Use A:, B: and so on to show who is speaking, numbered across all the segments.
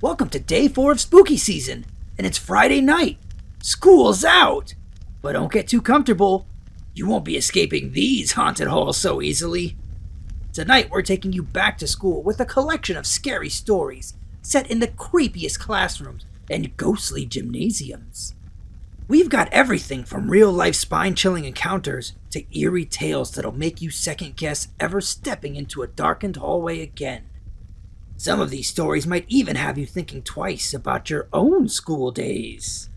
A: Welcome to day 4 of spooky season, and it's Friday night. School's out! But don't get too comfortable. You won't be escaping these haunted halls so easily. Tonight we're taking you back to school with a collection of scary stories set in the creepiest classrooms and ghostly gymnasiums. We've got everything from real-life spine-chilling encounters to eerie tales that'll make you second-guess ever stepping into a darkened hallway again. Some of these stories might even have you thinking twice about your own school days.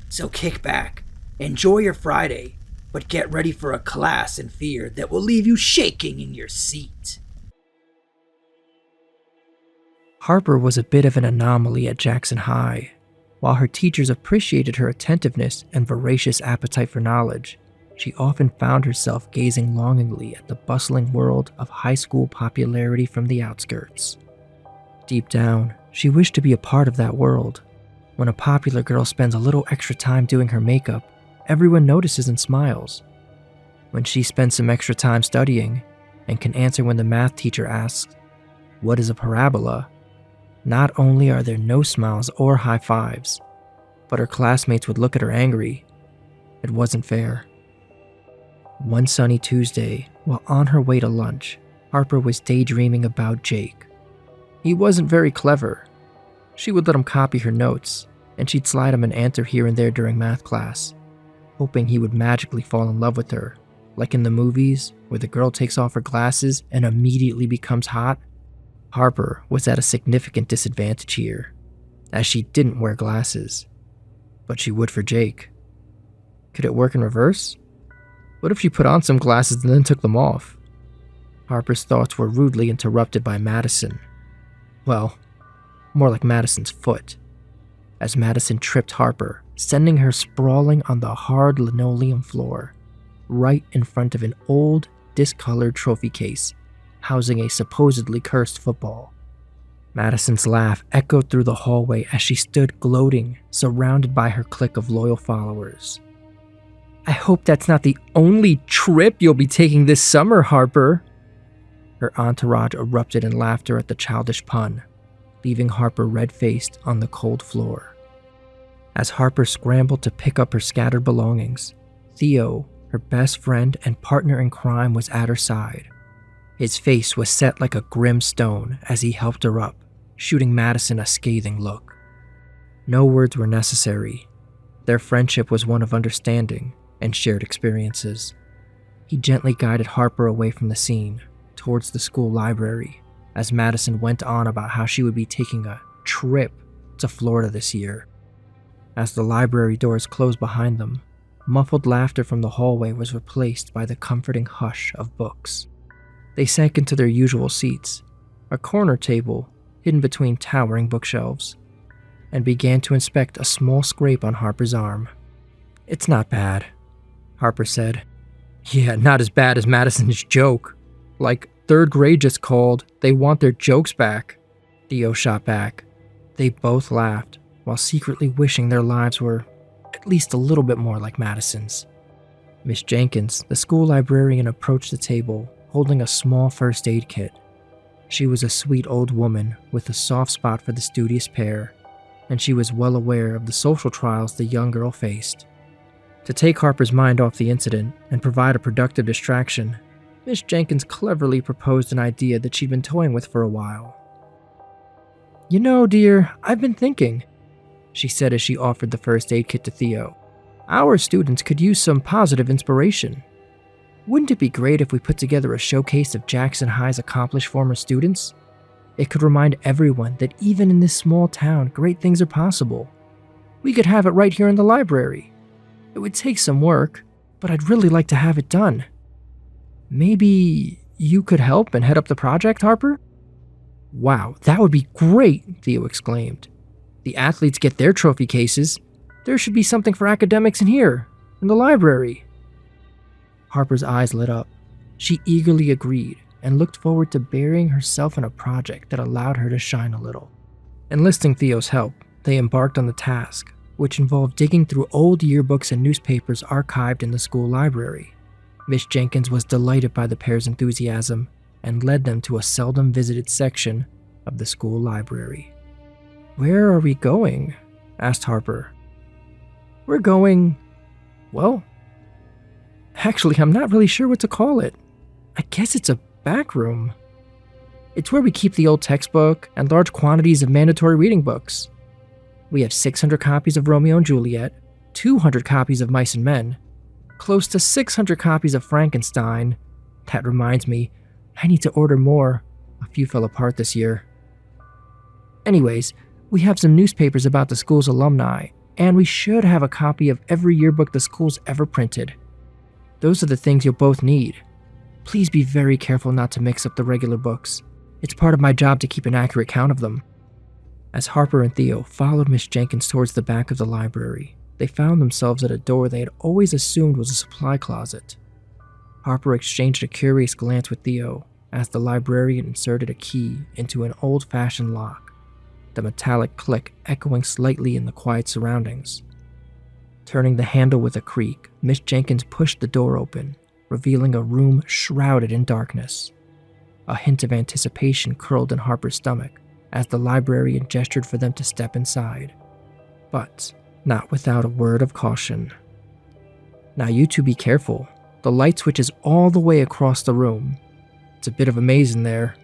A: So kick back, enjoy your Friday, but get ready for a class in fear that will leave you shaking in your seat.
B: Harper was a bit of an anomaly at Jackson High. While her teachers appreciated her attentiveness and voracious appetite for knowledge, she often found herself gazing longingly at the bustling world of high school popularity from the outskirts. Deep down, she wished to be a part of that world. When a popular girl spends a little extra time doing her makeup, everyone notices and smiles. When she spends some extra time studying and can answer when the math teacher asks, "What is a parabola?" not only are there no smiles or high fives, but her classmates would look at her angry. It wasn't fair. One sunny Tuesday, while on her way to lunch, Harper was daydreaming about Jake. He wasn't very clever. She would let him copy her notes, and she'd slide him an answer here and there during math class, hoping he would magically fall in love with her, like in the movies where the girl takes off her glasses and immediately becomes hot. Harper was at a significant disadvantage here, as she didn't wear glasses, but she would for Jake. Could it work in reverse? What if she put on some glasses and then took them off? Harper's thoughts were rudely interrupted by Madison. Well, more like Madison's foot, as Madison tripped Harper, sending her sprawling on the hard linoleum floor, right in front of an old, discolored trophy case housing a supposedly cursed football. Madison's laugh echoed through the hallway as she stood gloating, surrounded by her clique of loyal followers. "I hope that's not the only trip you'll be taking this summer, Harper." Her entourage erupted in laughter at the childish pun, leaving Harper red-faced on the cold floor. As Harper scrambled to pick up her scattered belongings, Theo, her best friend and partner in crime, was at her side. His face was set like a grim stone as he helped her up, shooting Madison a scathing look. No words were necessary. Their friendship was one of understanding and shared experiences. He gently guided Harper away from the scene, towards the school library, as Madison went on about how she would be taking a trip to Florida this year. As the library doors closed behind them, muffled laughter from the hallway was replaced by the comforting hush of books. They sank into their usual seats, a corner table hidden between towering bookshelves, and began to inspect a small scrape on Harper's arm. "It's not bad," Harper said. "Yeah, not as bad as Madison's joke. Like, 3rd grade just called. They want their jokes back," Theo shot back. They both laughed, while secretly wishing their lives were at least a little bit more like Madison's. Miss Jenkins, the school librarian, approached the table, holding a small first aid kit. She was a sweet old woman with a soft spot for the studious pair, and she was well aware of the social trials the young girl faced. To take Harper's mind off the incident and provide a productive distraction, Miss Jenkins cleverly proposed an idea that she'd been toying with for a while. "You know, dear, I've been thinking," she said as she offered the first aid kit to Theo. "Our students could use some positive inspiration. Wouldn't it be great if we put together a showcase of Jackson High's accomplished former students? It could remind everyone that even in this small town, great things are possible. We could have it right here in the library. It would take some work, but I'd really like to have it done. Maybe you could help and head up the project, Harper?" "Wow, that would be great," Theo exclaimed. "The athletes get their trophy cases. There should be something for academics in here, in the library." Harper's eyes lit up. She eagerly agreed and looked forward to burying herself in a project that allowed her to shine a little. Enlisting Theo's help, they embarked on the task, which involved digging through old yearbooks and newspapers archived in the school library. Miss Jenkins was delighted by the pair's enthusiasm and led them to a seldom visited section of the school library. "Where are we going?" asked Harper. "We're going, well, actually, I'm not really sure what to call it. I guess it's a back room. It's where we keep the old textbook and large quantities of mandatory reading books. We have 600 copies of Romeo and Juliet, 200 copies of Mice and Men, close to 600 copies of Frankenstein. That reminds me, I need to order more. A few fell apart this year. Anyways, we have some newspapers about the school's alumni, and we should have a copy of every yearbook the school's ever printed. Those are the things you'll both need. Please be very careful not to mix up the regular books. It's part of my job to keep an accurate count of them." As Harper and Theo followed Miss Jenkins towards the back of the library, they found themselves at a door they had always assumed was a supply closet. Harper exchanged a curious glance with Theo as the librarian inserted a key into an old-fashioned lock, the metallic click echoing slightly in the quiet surroundings. Turning the handle with a creak, Miss Jenkins pushed the door open, revealing a room shrouded in darkness. A hint of anticipation curled in Harper's stomach as the librarian gestured for them to step inside, but not without a word of caution. "Now you two be careful. The light switch is all the way across the room. It's a bit of a maze in there."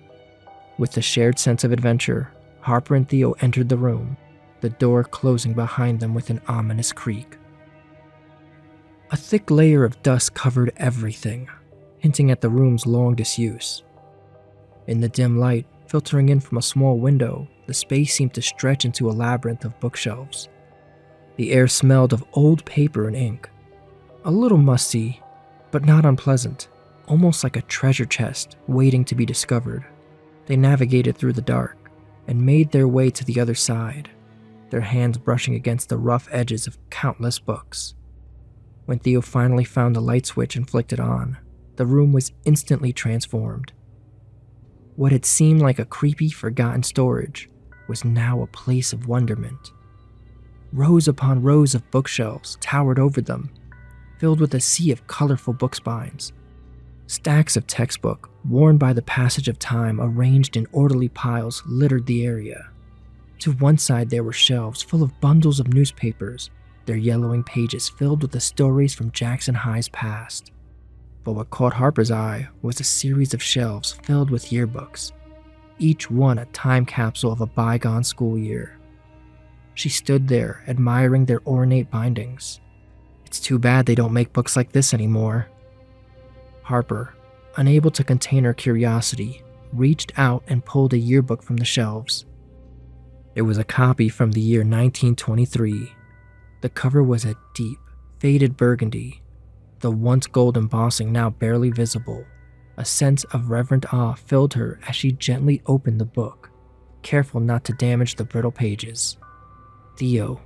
B: With the shared sense of adventure, Harper and Theo entered the room, the door closing behind them with an ominous creak. A thick layer of dust covered everything, hinting at the room's long disuse. In the dim light, filtering in from a small window, the space seemed to stretch into a labyrinth of bookshelves. The air smelled of old paper and ink, a little musty, but not unpleasant, almost like a treasure chest waiting to be discovered. They navigated through the dark and made their way to the other side, their hands brushing against the rough edges of countless books. When Theo finally found the light switch and flicked it on, the room was instantly transformed. What had seemed like a creepy, forgotten storage was now a place of wonderment. Rows upon rows of bookshelves towered over them, filled with a sea of colorful book spines. Stacks of textbook, worn by the passage of time, arranged in orderly piles, littered the area. To one side there were shelves full of bundles of newspapers, their yellowing pages filled with the stories from Jackson High's past. But what caught Harper's eye was a series of shelves filled with yearbooks, each one a time capsule of a bygone school year. She stood there, admiring their ornate bindings. It's too bad they don't make books like this anymore. Harper, unable to contain her curiosity, reached out and pulled a yearbook from the shelves. It was a copy from the year 1923. The cover was a deep, faded burgundy, the once gold embossing now barely visible. A sense of reverent awe filled her as she gently opened the book, careful not to damage the brittle pages. "Theo,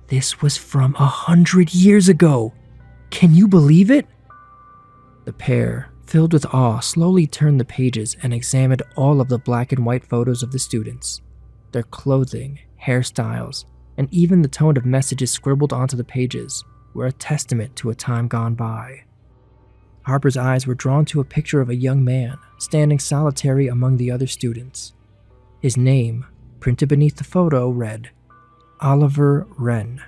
B: this was from 100 years ago! Can you believe it?" The pair, filled with awe, slowly turned the pages and examined all of the black and white photos of the students. Their clothing, hairstyles, and even the tone of messages scribbled onto the pages were a testament to a time gone by. Harper's eyes were drawn to a picture of a young man standing solitary among the other students. His name, printed beneath the photo, read, Oliver Wren.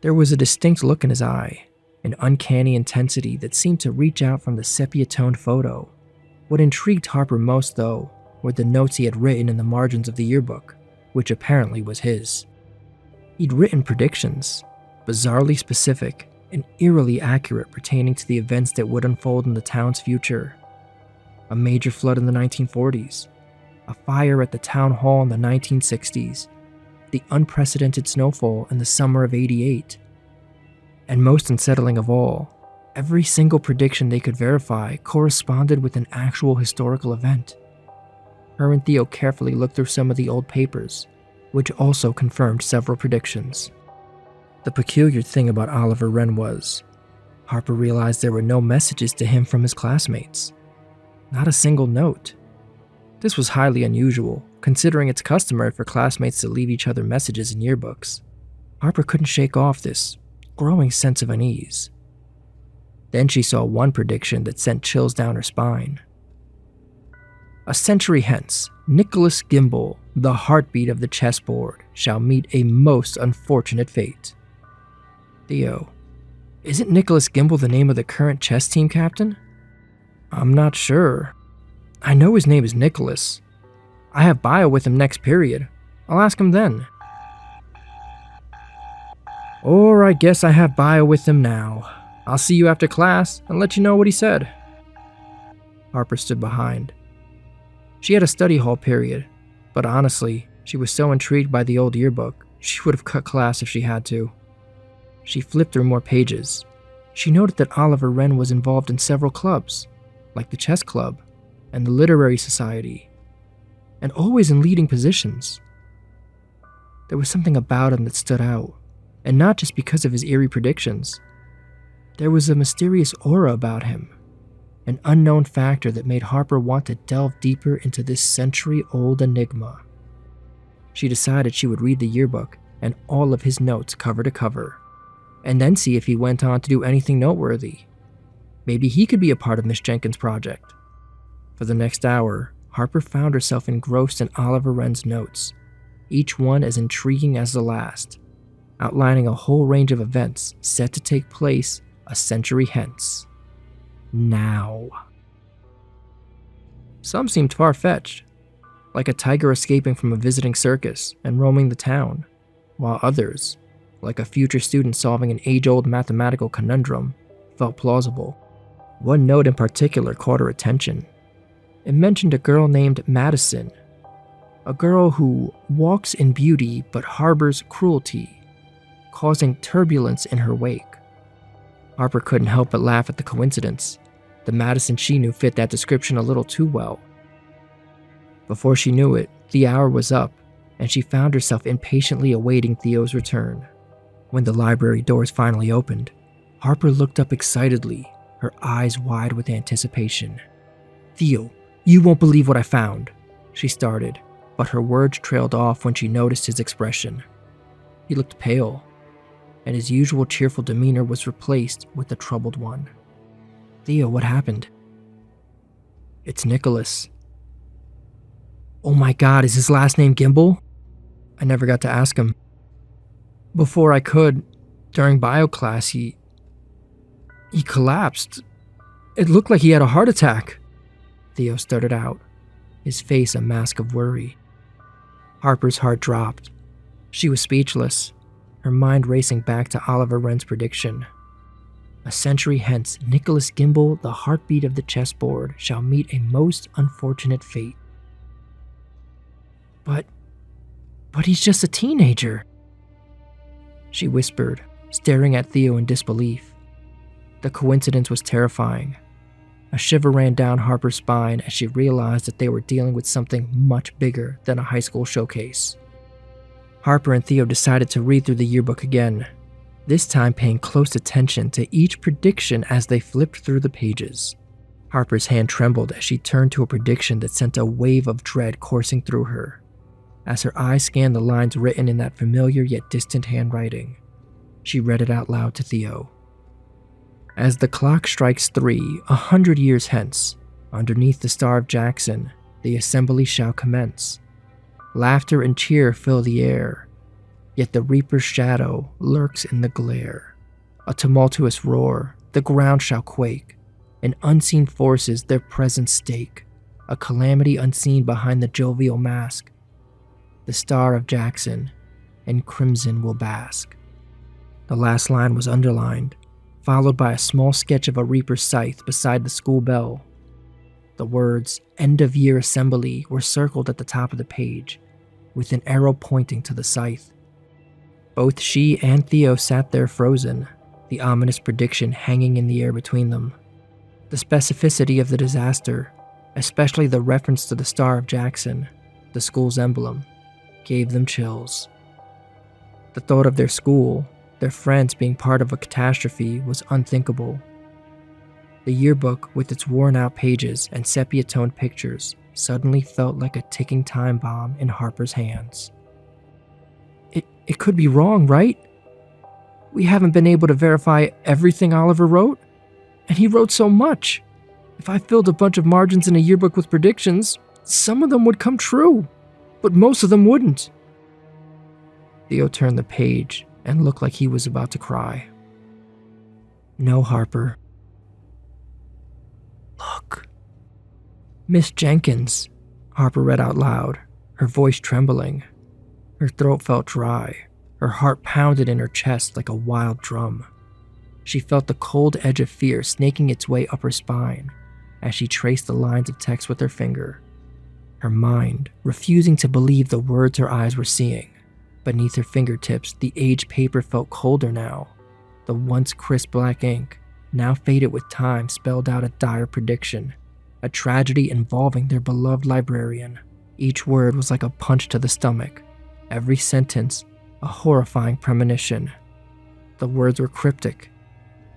B: There was a distinct look in his eye, an uncanny intensity that seemed to reach out from the sepia-toned photo. What intrigued Harper most, though, were the notes he had written in the margins of the yearbook, which apparently was his. He'd written predictions, bizarrely specific and eerily accurate, pertaining to the events that would unfold in the town's future. A major flood in the 1940s, a fire at the town hall in the 1960s, the unprecedented snowfall in the summer of '88. And most unsettling of all, every single prediction they could verify corresponded with an actual historical event. Her and Theo carefully looked through some of the old papers, which also confirmed several predictions. The peculiar thing about Oliver Wren was, Harper realized there were no messages to him from his classmates. Not a single note. This was highly unusual, considering it's customary for classmates to leave each other messages in yearbooks. Harper couldn't shake off this growing sense of unease. Then she saw one prediction that sent chills down her spine. A century hence, Nicholas Gimble, the heartbeat of the chessboard, shall meet a most unfortunate fate. Theo, isn't Nicholas Gimble the name of the current chess team captain? I'm not sure. I know his name is Nicholas. I have bio with him next period. I'll ask him then. Or I guess I have bio with him now. I'll see you after class and let you know what he said. Harper stood behind. She had a study hall period, but honestly, she was so intrigued by the old yearbook, she would have cut class if she had to. She flipped through more pages. She noted that Oliver Wren was involved in several clubs, like the chess club and the literary society, and always in leading positions. There was something about him that stood out, and not just because of his eerie predictions. There was a mysterious aura about him, an unknown factor that made Harper want to delve deeper into this century-old enigma. She decided she would read the yearbook and all of his notes cover to cover, and then see if he went on to do anything noteworthy. Maybe he could be a part of Miss Jenkins' project. For the next hour, Harper found herself engrossed in Oliver Wren's notes, each one as intriguing as the last, outlining a whole range of events set to take place a century hence. Now. Some seemed far-fetched, like a tiger escaping from a visiting circus and roaming the town, while others, like a future student solving an age-old mathematical conundrum, felt plausible. One note in particular caught her attention. It mentioned a girl named Madison, a girl who walks in beauty but harbors cruelty, causing turbulence in her wake. Harper couldn't help but laugh at the coincidence. The Madison she knew fit that description a little too well. Before she knew it, the hour was up, and she found herself impatiently awaiting Theo's return. When the library doors finally opened, Harper looked up excitedly, her eyes wide with anticipation. "Theo, you won't believe what I found," she started, but her words trailed off when she noticed his expression. He looked pale, and his usual cheerful demeanor was replaced with a troubled one. "Theo, what happened?" "It's Nicholas." "Oh my God, is his last name Gimble?" "I never got to ask him. Before I could, during bio class, he collapsed. It looked like he had a heart attack," Theo stuttered out, his face a mask of worry. Harper's heart dropped. She was speechless, her mind racing back to Oliver Wren's prediction. A century hence, Nicholas Gimble, the heartbeat of the chessboard, shall meet a most unfortunate fate. But he's just a teenager," she whispered, staring at Theo in disbelief. The coincidence was terrifying. A shiver ran down Harper's spine as she realized that they were dealing with something much bigger than a high school showcase. Harper and Theo decided to read through the yearbook again, this time paying close attention to each prediction as they flipped through the pages. Harper's hand trembled as she turned to a prediction that sent a wave of dread coursing through her. As her eyes scanned the lines written in that familiar yet distant handwriting, she read it out loud to Theo. "As the clock strikes 3, 100 years hence, underneath the Star of Jackson, the assembly shall commence. Laughter and cheer fill the air, yet the reaper's shadow lurks in the glare. A tumultuous roar, the ground shall quake, and unseen forces their presence stake, a calamity unseen behind the jovial mask. The Star of Jackson and crimson will bask." The last line was underlined, followed by a small sketch of a reaper's scythe beside the school bell. The words "End of Year Assembly" were circled at the top of the page, with an arrow pointing to the scythe. Both she and Theo sat there frozen, the ominous prediction hanging in the air between them. The specificity of the disaster, especially the reference to the Star of Jackson, the school's emblem, gave them chills. The thought of their school, their friends being part of a catastrophe was unthinkable. The yearbook, with its worn-out pages and sepia-toned pictures, suddenly felt like a ticking time bomb in Harper's hands. It could be wrong, right? We haven't been able to verify everything Oliver wrote, and he wrote so much. If I filled a bunch of margins in a yearbook with predictions, Some of them would come true, but most of them wouldn't. Theo turned the page and looked like he was about to cry. No, Harper. Look. Miss Jenkins, Harper read out loud, her voice trembling. Her throat felt dry. Her heart pounded in her chest like a wild drum. She felt the cold edge of fear snaking its way up her spine as she traced the lines of text with her finger, her mind refusing to believe the words her eyes were seeing. Beneath her fingertips, the aged paper felt colder now. The once crisp black ink, now faded with time, spelled out a dire prediction, a tragedy involving their beloved librarian. Each word was like a punch to the stomach, every sentence a horrifying premonition. The words were cryptic,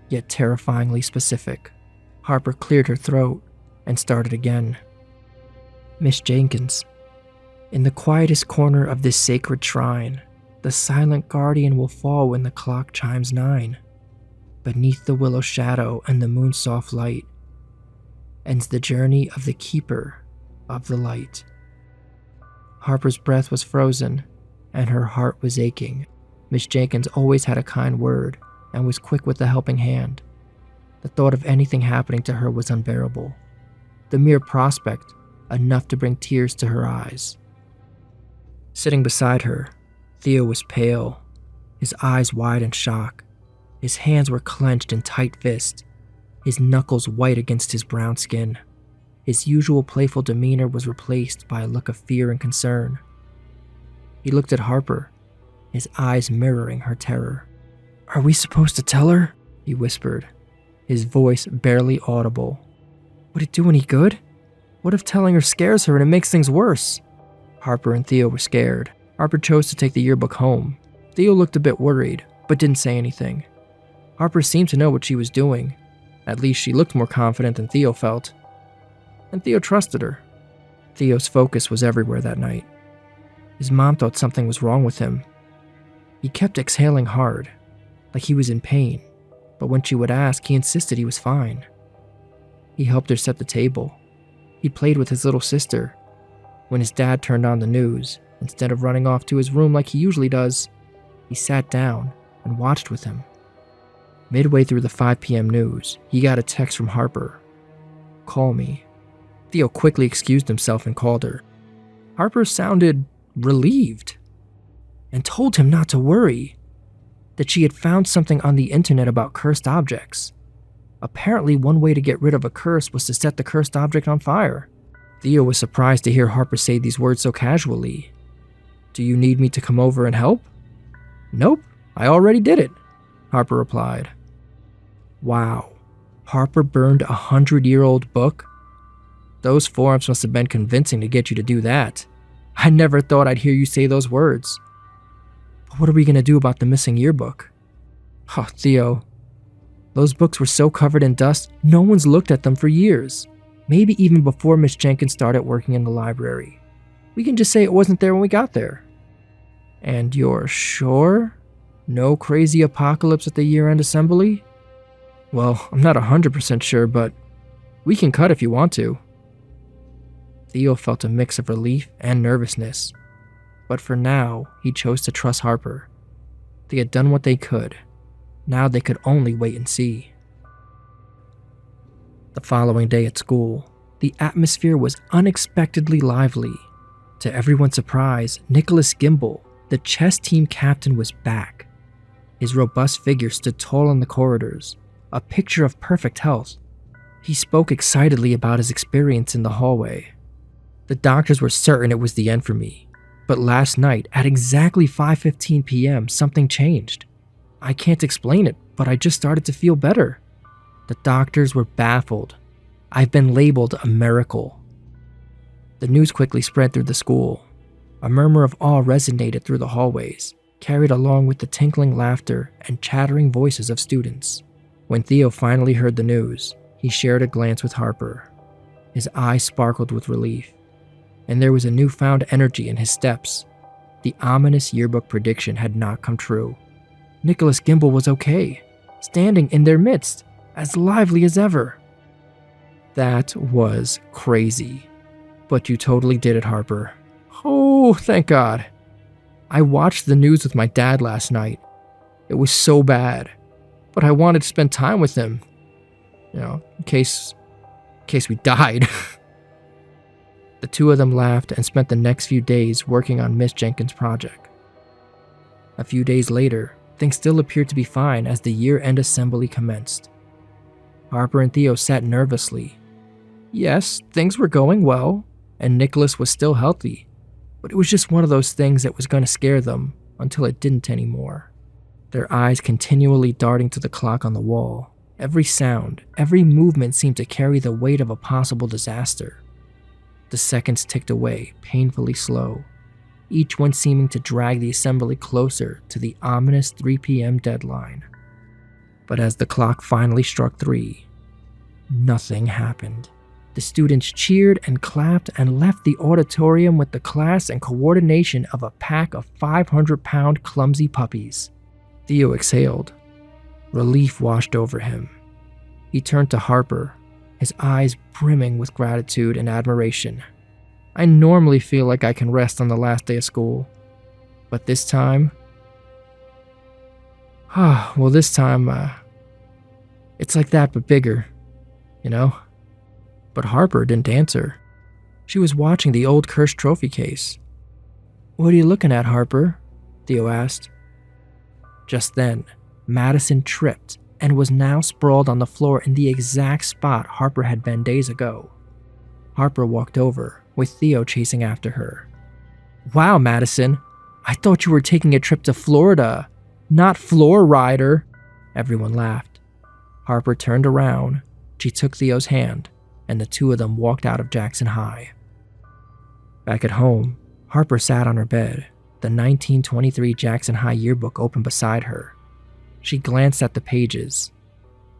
B: yet terrifyingly specific. Harper cleared her throat and started again. Miss Jenkins, in the quietest corner of this sacred shrine, the silent guardian will fall when the clock chimes 9. Beneath the willow shadow and the moon's soft light ends the journey of the keeper of the light. Harper's breath was frozen, and her heart was aching. Miss Jenkins always had a kind word and was quick with a helping hand. The thought of anything happening to her was unbearable. The mere prospect, enough to bring tears to her eyes. Sitting beside her, Theo was pale, his eyes wide in shock. His hands were clenched in tight fists, his knuckles white against his brown skin. His usual playful demeanor was replaced by a look of fear and concern. He looked at Harper, his eyes mirroring her terror. "Are we supposed to tell her?" he whispered, his voice barely audible. "Would it do any good? What if telling her scares her and it makes things worse?" Harper and Theo were scared. Harper chose to take the yearbook home. Theo looked a bit worried, but didn't say anything. Harper seemed to know what she was doing. At least she looked more confident than Theo felt. And Theo trusted her. Theo's focus was everywhere that night. His mom thought something was wrong with him. He kept exhaling hard, like he was in pain, but when she would ask, he insisted he was fine. He helped her set the table. He played with his little sister. When his dad turned on the news, instead of running off to his room like he usually does, he sat down and watched with him. Midway through the 5 p.m. news, he got a text from Harper. "Call me." Theo quickly excused himself and called her. Harper sounded relieved and told him not to worry, that she had found something on the internet about cursed objects. Apparently, one way to get rid of a curse was to set the cursed object on fire. Theo was surprised to hear Harper say these words so casually. "Do you need me to come over and help?" "Nope, I already did it," Harper replied. Wow, Harper burned a 100-year-old book? Those forums must have been convincing to get you to do that. I never thought I'd hear you say those words. But what are we going to do about the missing yearbook? Oh, Theo. Those books were so covered in dust, no one's looked at them for years. Maybe even before Miss Jenkins started working in the library. We can just say it wasn't there when we got there. And you're sure? No crazy apocalypse at the year-end assembly? Well, I'm not 100% sure, but we can cut if you want to. Theo felt a mix of relief and nervousness, but for now, he chose to trust Harper. They had done what they could. Now they could only wait and see. The following day at school, the atmosphere was unexpectedly lively. To everyone's surprise, Nicholas Gimble, the chess team captain, was back. His robust figure stood tall in the corridors, a picture of perfect health. He spoke excitedly about his experience in the hallway. The doctors were certain it was the end for me, but last night, at exactly 5:15 p.m., something changed. I can't explain it, but I just started to feel better. The doctors were baffled. I've been labeled a miracle. The news quickly spread through the school. A murmur of awe resonated through the hallways, carried along with the tinkling laughter and chattering voices of students. When Theo finally heard the news, he shared a glance with Harper. His eyes sparkled with relief, and there was a newfound energy in his steps. The ominous yearbook prediction had not come true. Nicholas Gimble was okay, standing in their midst, as lively as ever. That was crazy. But you totally did it, Harper. Oh, thank God. I watched the news with my dad last night. It was so bad. But I wanted to spend time with him. In case we died. The two of them laughed and spent the next few days working on Miss Jenkins' project. A few days later, things still appeared to be fine as the year-end assembly commenced. Harper and Theo sat nervously. Yes, things were going well, and Nicholas was still healthy, but it was just one of those things that was going to scare them until it didn't anymore. Their eyes continually darting to the clock on the wall. Every sound, every movement seemed to carry the weight of a possible disaster. The seconds ticked away, painfully slow, each one seeming to drag the assembly closer to the ominous 3 p.m. deadline. But as the clock finally struck 3, nothing happened. The students cheered and clapped and left the auditorium with the class and coordination of a pack of 500-pound clumsy puppies. Theo exhaled. Relief washed over him. He turned to Harper, his eyes brimming with gratitude and admiration. I normally feel like I can rest on the last day of school, but this time... this time, it's like that but bigger, But Harper didn't answer. She was watching the old cursed trophy case. "What are you looking at, Harper?" Theo asked. Just then, Madison tripped and was now sprawled on the floor in the exact spot Harper had been days ago. Harper walked over, with Theo chasing after her. "Wow, Madison, I thought you were taking a trip to Florida, not Floor Rider." Everyone laughed. Harper turned around, she took Theo's hand, and the two of them walked out of Jackson High. Back at home, Harper sat on her bed, the 1923 Jackson High yearbook open beside her. She glanced at the pages.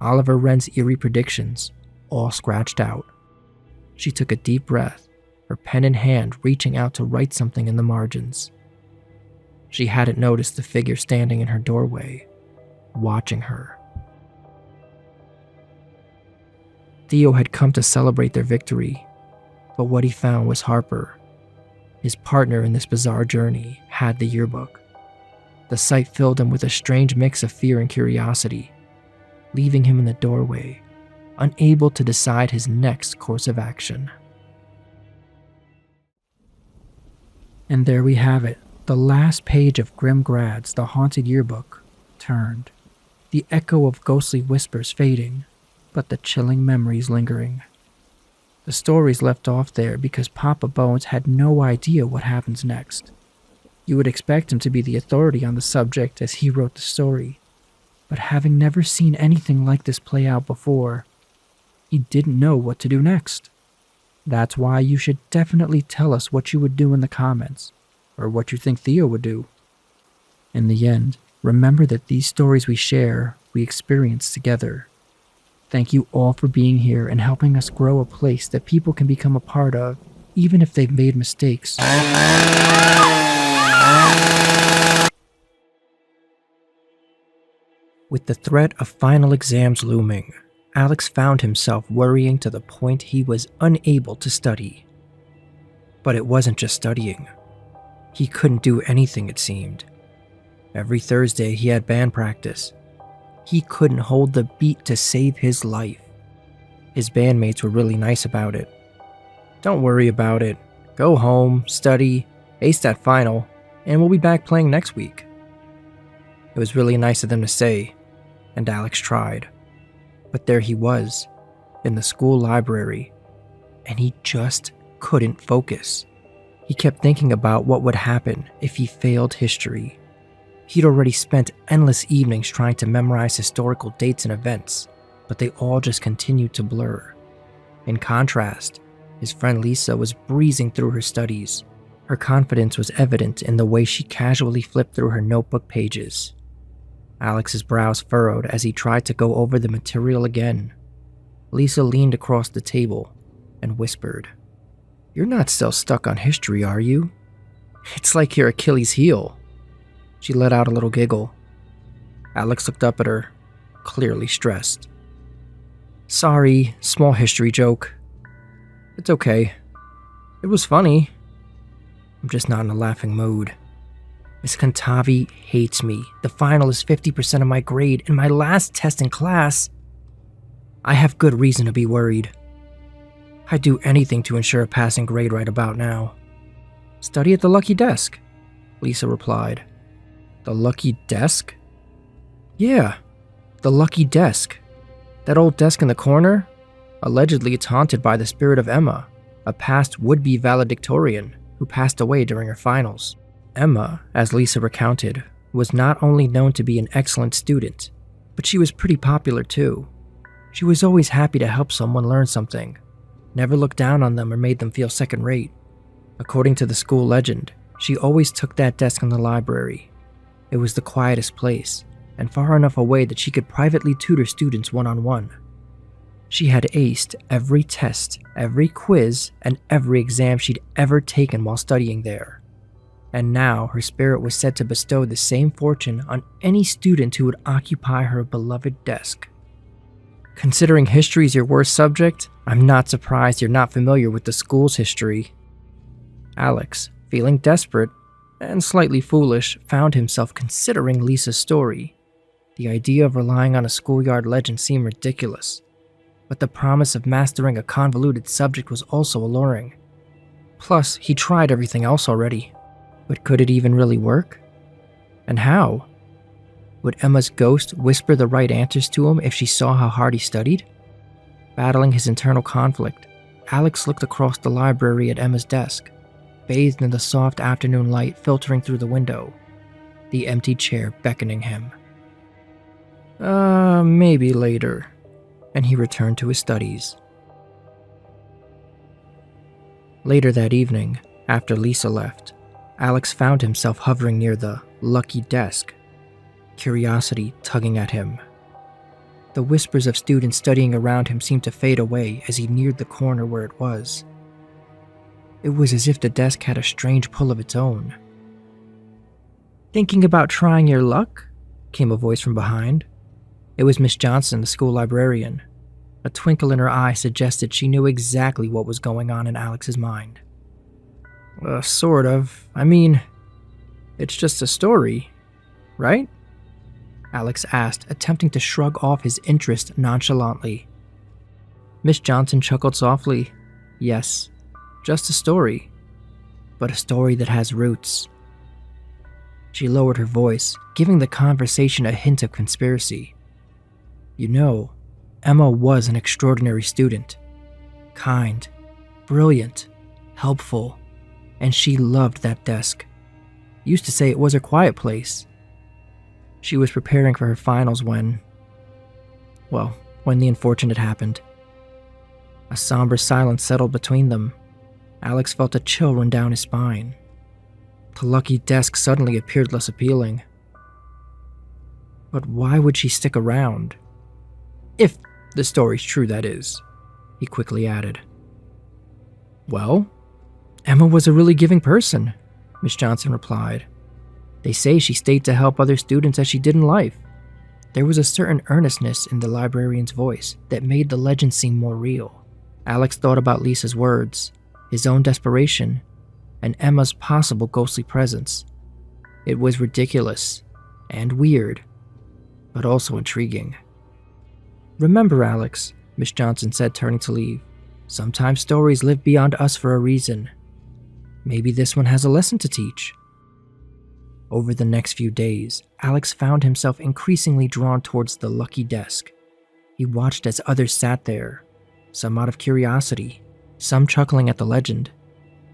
B: Oliver Wren's eerie predictions, all scratched out. She took a deep breath, her pen in hand reaching out to write something in the margins. She hadn't noticed the figure standing in her doorway, watching her. Theo had come to celebrate their victory, but what he found was Harper. His partner in this bizarre journey had the yearbook. The sight filled him with a strange mix of fear and curiosity, leaving him in the doorway, unable to decide his next course of action. And there we have it, the last page of Grim Grad's The Haunted Yearbook, turned. The echo of ghostly whispers fading, but the chilling memories lingering. The story's left off there because Papa Bones had no idea what happens next. You would expect him to be the authority on the subject as he wrote the story, but having never seen anything like this play out before, he didn't know what to do next. That's why you should definitely tell us what you would do in the comments, or what you think Theo would do. In the end, remember that these stories we share, we experience together. Thank you all for being here and helping us grow a place that people can become a part of, even if they've made mistakes. With the threat of final exams looming, Alex found himself worrying to the point he was unable to study. But it wasn't just studying. He couldn't do anything, it seemed. Every Thursday he had band practice. He couldn't hold the beat to save his life. His bandmates were really nice about it. "Don't worry about it. Go home, study, ace that final, and we'll be back playing next week." It was really nice of them to say, and Alex tried. But there he was, in the school library, and he just couldn't focus. He kept thinking about what would happen if he failed history. He'd already spent endless evenings trying to memorize historical dates and events, but they all just continued to blur. In contrast, his friend Lisa was breezing through her studies. Her confidence was evident in the way she casually flipped through her notebook pages. Alex's brows furrowed as he tried to go over the material again. Lisa leaned across the table and whispered, "You're not still stuck on history, are you? It's like your Achilles heel." She let out a little giggle. Alex looked up at her, clearly stressed. "Sorry, small history joke. It's okay." It was funny. I'm just not in a laughing mood. Miss Cantavi hates me. The final is 50% of my grade, and my last test in class. I have good reason to be worried. I'd do anything to ensure a passing grade right about now. Study at the lucky desk, Lisa replied. The lucky desk? Yeah, the lucky desk. That old desk in the corner? Allegedly, it's haunted by the spirit of Emma, a past would-be valedictorian who passed away during her finals. Emma, as Lisa recounted, was not only known to be an excellent student, but she was pretty popular too. She was always happy to help someone learn something, never looked down on them or made them feel second-rate. According to the school legend, she always took that desk in the library. It was the quietest place, and far enough away that she could privately tutor students one-on-one. She had aced every test, every quiz, and every exam she'd ever taken while studying there. And now her spirit was said to bestow the same fortune on any student who would occupy her beloved desk. Considering history is your worst subject, I'm not surprised you're not familiar with the school's history. Alex, feeling desperate and slightly foolish, found himself considering Lisa's story. The idea of relying on a schoolyard legend seemed ridiculous, but the promise of mastering a convoluted subject was also alluring. Plus, he tried everything else already. But could it even really work? And how? Would Emma's ghost whisper the right answers to him if she saw how hard he studied? Battling his internal conflict, Alex looked across the library at Emma's desk, bathed in the soft afternoon light filtering through the window, the empty chair beckoning him. Maybe later, and he returned to his studies. Later that evening, after Lisa left, Alex found himself hovering near the lucky desk, curiosity tugging at him. The whispers of students studying around him seemed to fade away as he neared the corner where it was. It was as if the desk had a strange pull of its own. Thinking about trying your luck? Came a voice from behind. It was Miss Johnson, the school librarian. A twinkle in her eye suggested she knew exactly what was going on in Alex's mind. Sort of. I mean, it's just a story, right? Alex asked, attempting to shrug off his interest nonchalantly. Miss Johnson chuckled softly. Yes, just a story, but a story that has roots. She lowered her voice, giving the conversation a hint of conspiracy. You know, Emma was an extraordinary student. Kind, brilliant, helpful, and she loved that desk. Used to say it was her quiet place. She was preparing for her finals when the unfortunate happened. A somber silence settled between them. Alex felt a chill run down his spine. The lucky desk suddenly appeared less appealing. But why would she stick around? If the story's true, that is, he quickly added. Well, Emma was a really giving person, Miss Johnson replied. They say she stayed to help other students as she did in life. There was a certain earnestness in the librarian's voice that made the legend seem more real. Alex thought about Lisa's words, his own desperation, and Emma's possible ghostly presence. It was ridiculous and weird, but also intriguing. Remember, Alex, Miss Johnson said, turning to leave. Sometimes stories live beyond us for a reason. Maybe this one has a lesson to teach. Over the next few days, Alex found himself increasingly drawn towards the lucky desk. He watched as others sat there, some out of curiosity, some chuckling at the legend,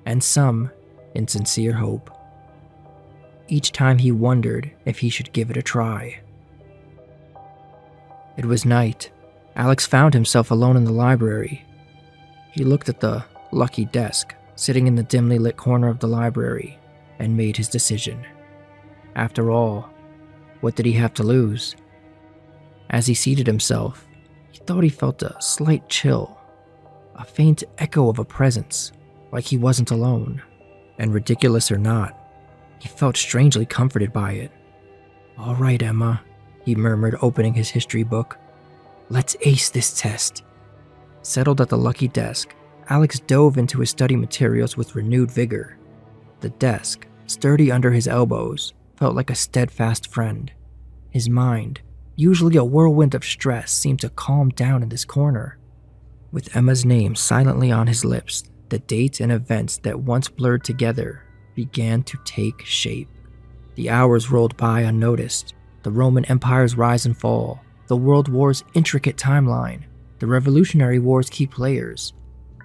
B: and some in sincere hope. Each time he wondered if he should give it a try. It was night. Alex found himself alone in the library. He looked at the lucky desk, sitting in the dimly lit corner of the library, and made his decision. After all, what did he have to lose? As he seated himself, he thought he felt a slight chill, a faint echo of a presence, like he wasn't alone. And ridiculous or not, he felt strangely comforted by it. All right, Emma, he murmured, opening his history book. Let's ace this test. Settled at the lucky desk, Alex dove into his study materials with renewed vigor. The desk, sturdy under his elbows, felt like a steadfast friend. His mind, usually a whirlwind of stress, seemed to calm down in this corner. With Emma's name silently on his lips, the dates and events that once blurred together began to take shape. The hours rolled by unnoticed. The Roman Empire's rise and fall, the World War's intricate timeline, the Revolutionary War's key players.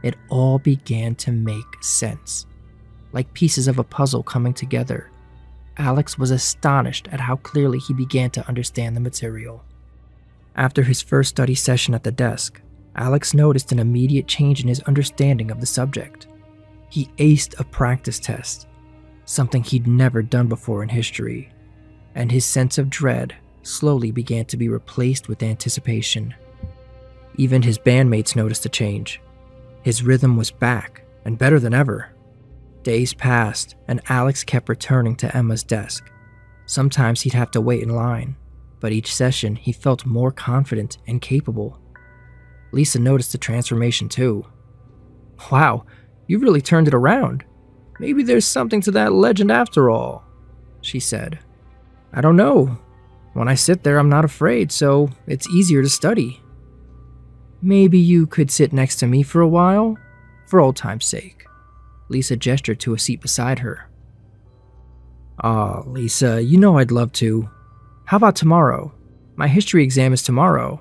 B: It all began to make sense. Like pieces of a puzzle coming together, Alex was astonished at how clearly he began to understand the material. After his first study session at the desk, Alex noticed an immediate change in his understanding of the subject. He aced a practice test, something he'd never done before in history, and his sense of dread slowly began to be replaced with anticipation. Even his bandmates noticed a change. His rhythm was back, and better than ever. Days passed, and Alex kept returning to Emma's desk. Sometimes he'd have to wait in line, but each session he felt more confident and capable. Lisa noticed the transformation too. "Wow, you really turned it around. Maybe there's something to that legend after all," she said. "I don't know. When I sit there, I'm not afraid, so it's easier to study. Maybe you could sit next to me for a while, for old time's sake." Lisa gestured to a seat beside her. "Aw, Lisa, you know I'd love to. How about tomorrow? My history exam is tomorrow.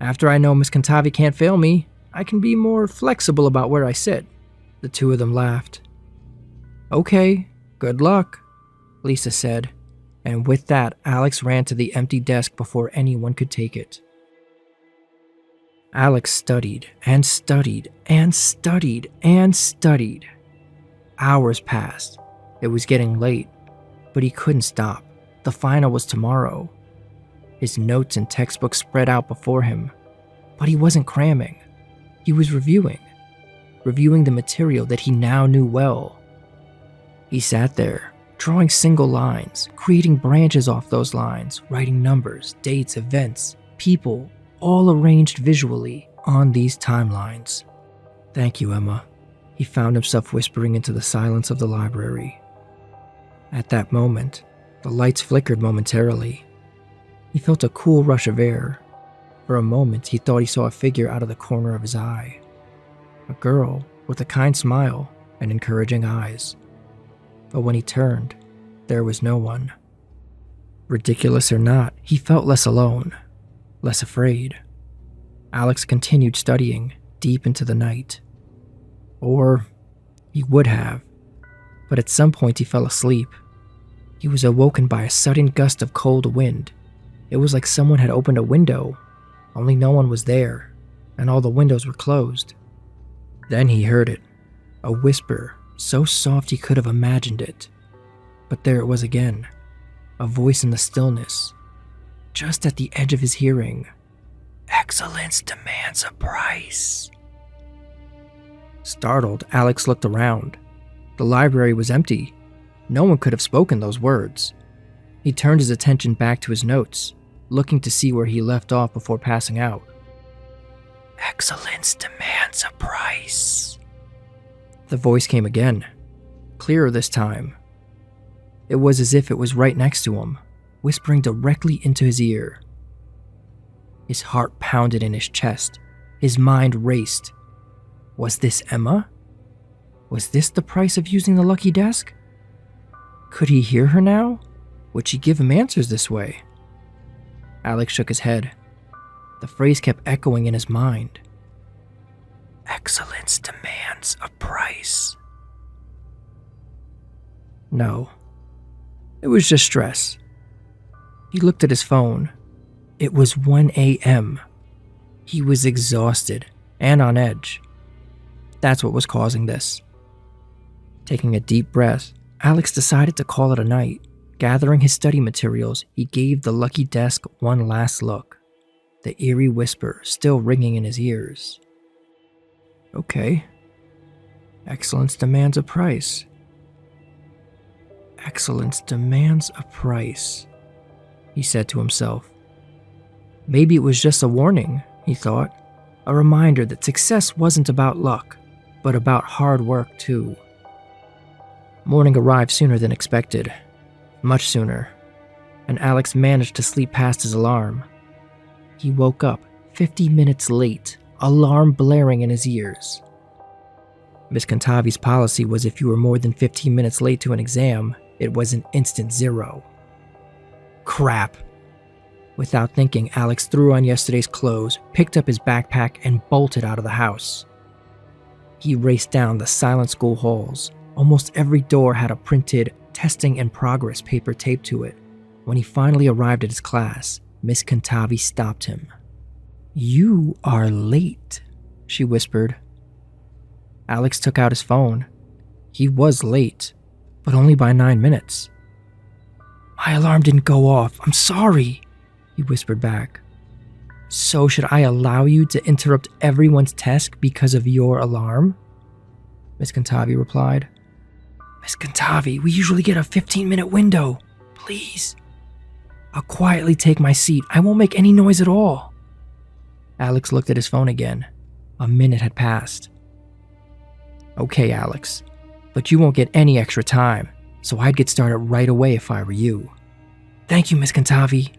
B: After I know Miss Cantavi can't fail me, I can be more flexible about where I sit." The two of them laughed. "Okay, good luck," Lisa said, and with that, Alex ran to the empty desk before anyone could take it. Alex studied and studied and studied and studied. Hours passed. It was getting late, but he couldn't stop. The final was tomorrow. His notes and textbooks spread out before him, but he wasn't cramming. He was reviewing the material that he now knew well. He sat there, drawing single lines, creating branches off those lines, writing numbers, dates, events, people, all arranged visually on these timelines. "Thank you, Emma," he found himself whispering into the silence of the library. At that moment, the lights flickered momentarily. He felt a cool rush of air. For a moment, he thought he saw a figure out of the corner of his eye. A girl with a kind smile and encouraging eyes. But when he turned, there was no one. Ridiculous or not, he felt less alone, less afraid. Alex continued studying deep into the night. Or he would have, but at some point he fell asleep. He was awoken by a sudden gust of cold wind. It was like someone had opened a window, only no one was there, and all the windows were closed. Then he heard it, a whisper so soft he could have imagined it. But there it was again, a voice in the stillness, just at the edge of his hearing. "Excellence demands a price." Startled, Alex looked around. The library was empty. No one could have spoken those words. He turned his attention back to his notes, looking to see where he left off before passing out. "Excellence demands a price." The voice came again, clearer this time. It was as if it was right next to him, whispering directly into his ear. His heart pounded in his chest. His mind raced. Was this Emma? Was this the price of using the lucky desk? Could he hear her now? Would she give him answers this way? Alex shook his head. The phrase kept echoing in his mind. Excellence demands a price. No. It was just stress. He looked at his phone. It was 1 a.m. He was exhausted and on edge. That's what was causing this. Taking a deep breath, Alex decided to call it a night. Gathering his study materials, he gave the lucky desk one last look, the eerie whisper still ringing in his ears. Okay. Excellence demands a price. Excellence demands a price, he said to himself. Maybe it was just a warning, he thought, a reminder that success wasn't about luck, but about hard work too. Morning arrived sooner than expected, much sooner, and Alex managed to sleep past his alarm. He woke up 50 minutes late, alarm blaring in his ears. Miss Cantavi's policy was if you were more than 15 minutes late to an exam, it was an instant 0. Crap. Without thinking, Alex threw on yesterday's clothes, picked up his backpack, and bolted out of the house. He raced down the silent school halls. Almost every door had a printed "Testing in Progress" paper taped to it. When he finally arrived at his class, Miss Cantavi stopped him. "You are late," she whispered. Alex took out his phone. He was late, but only by 9 minutes. "My alarm didn't go off. I'm sorry," he whispered back. "So should I allow you to interrupt everyone's test because of your alarm?" Miss Cantavi replied. "Miss Cantavi, we usually get a 15-minute window. Please. I'll quietly take my seat. I won't make any noise at all." Alex looked at his phone again. A minute had passed. "Okay, Alex, but you won't get any extra time, so I'd get started right away if I were you." "Thank you, Miss Cantavi,"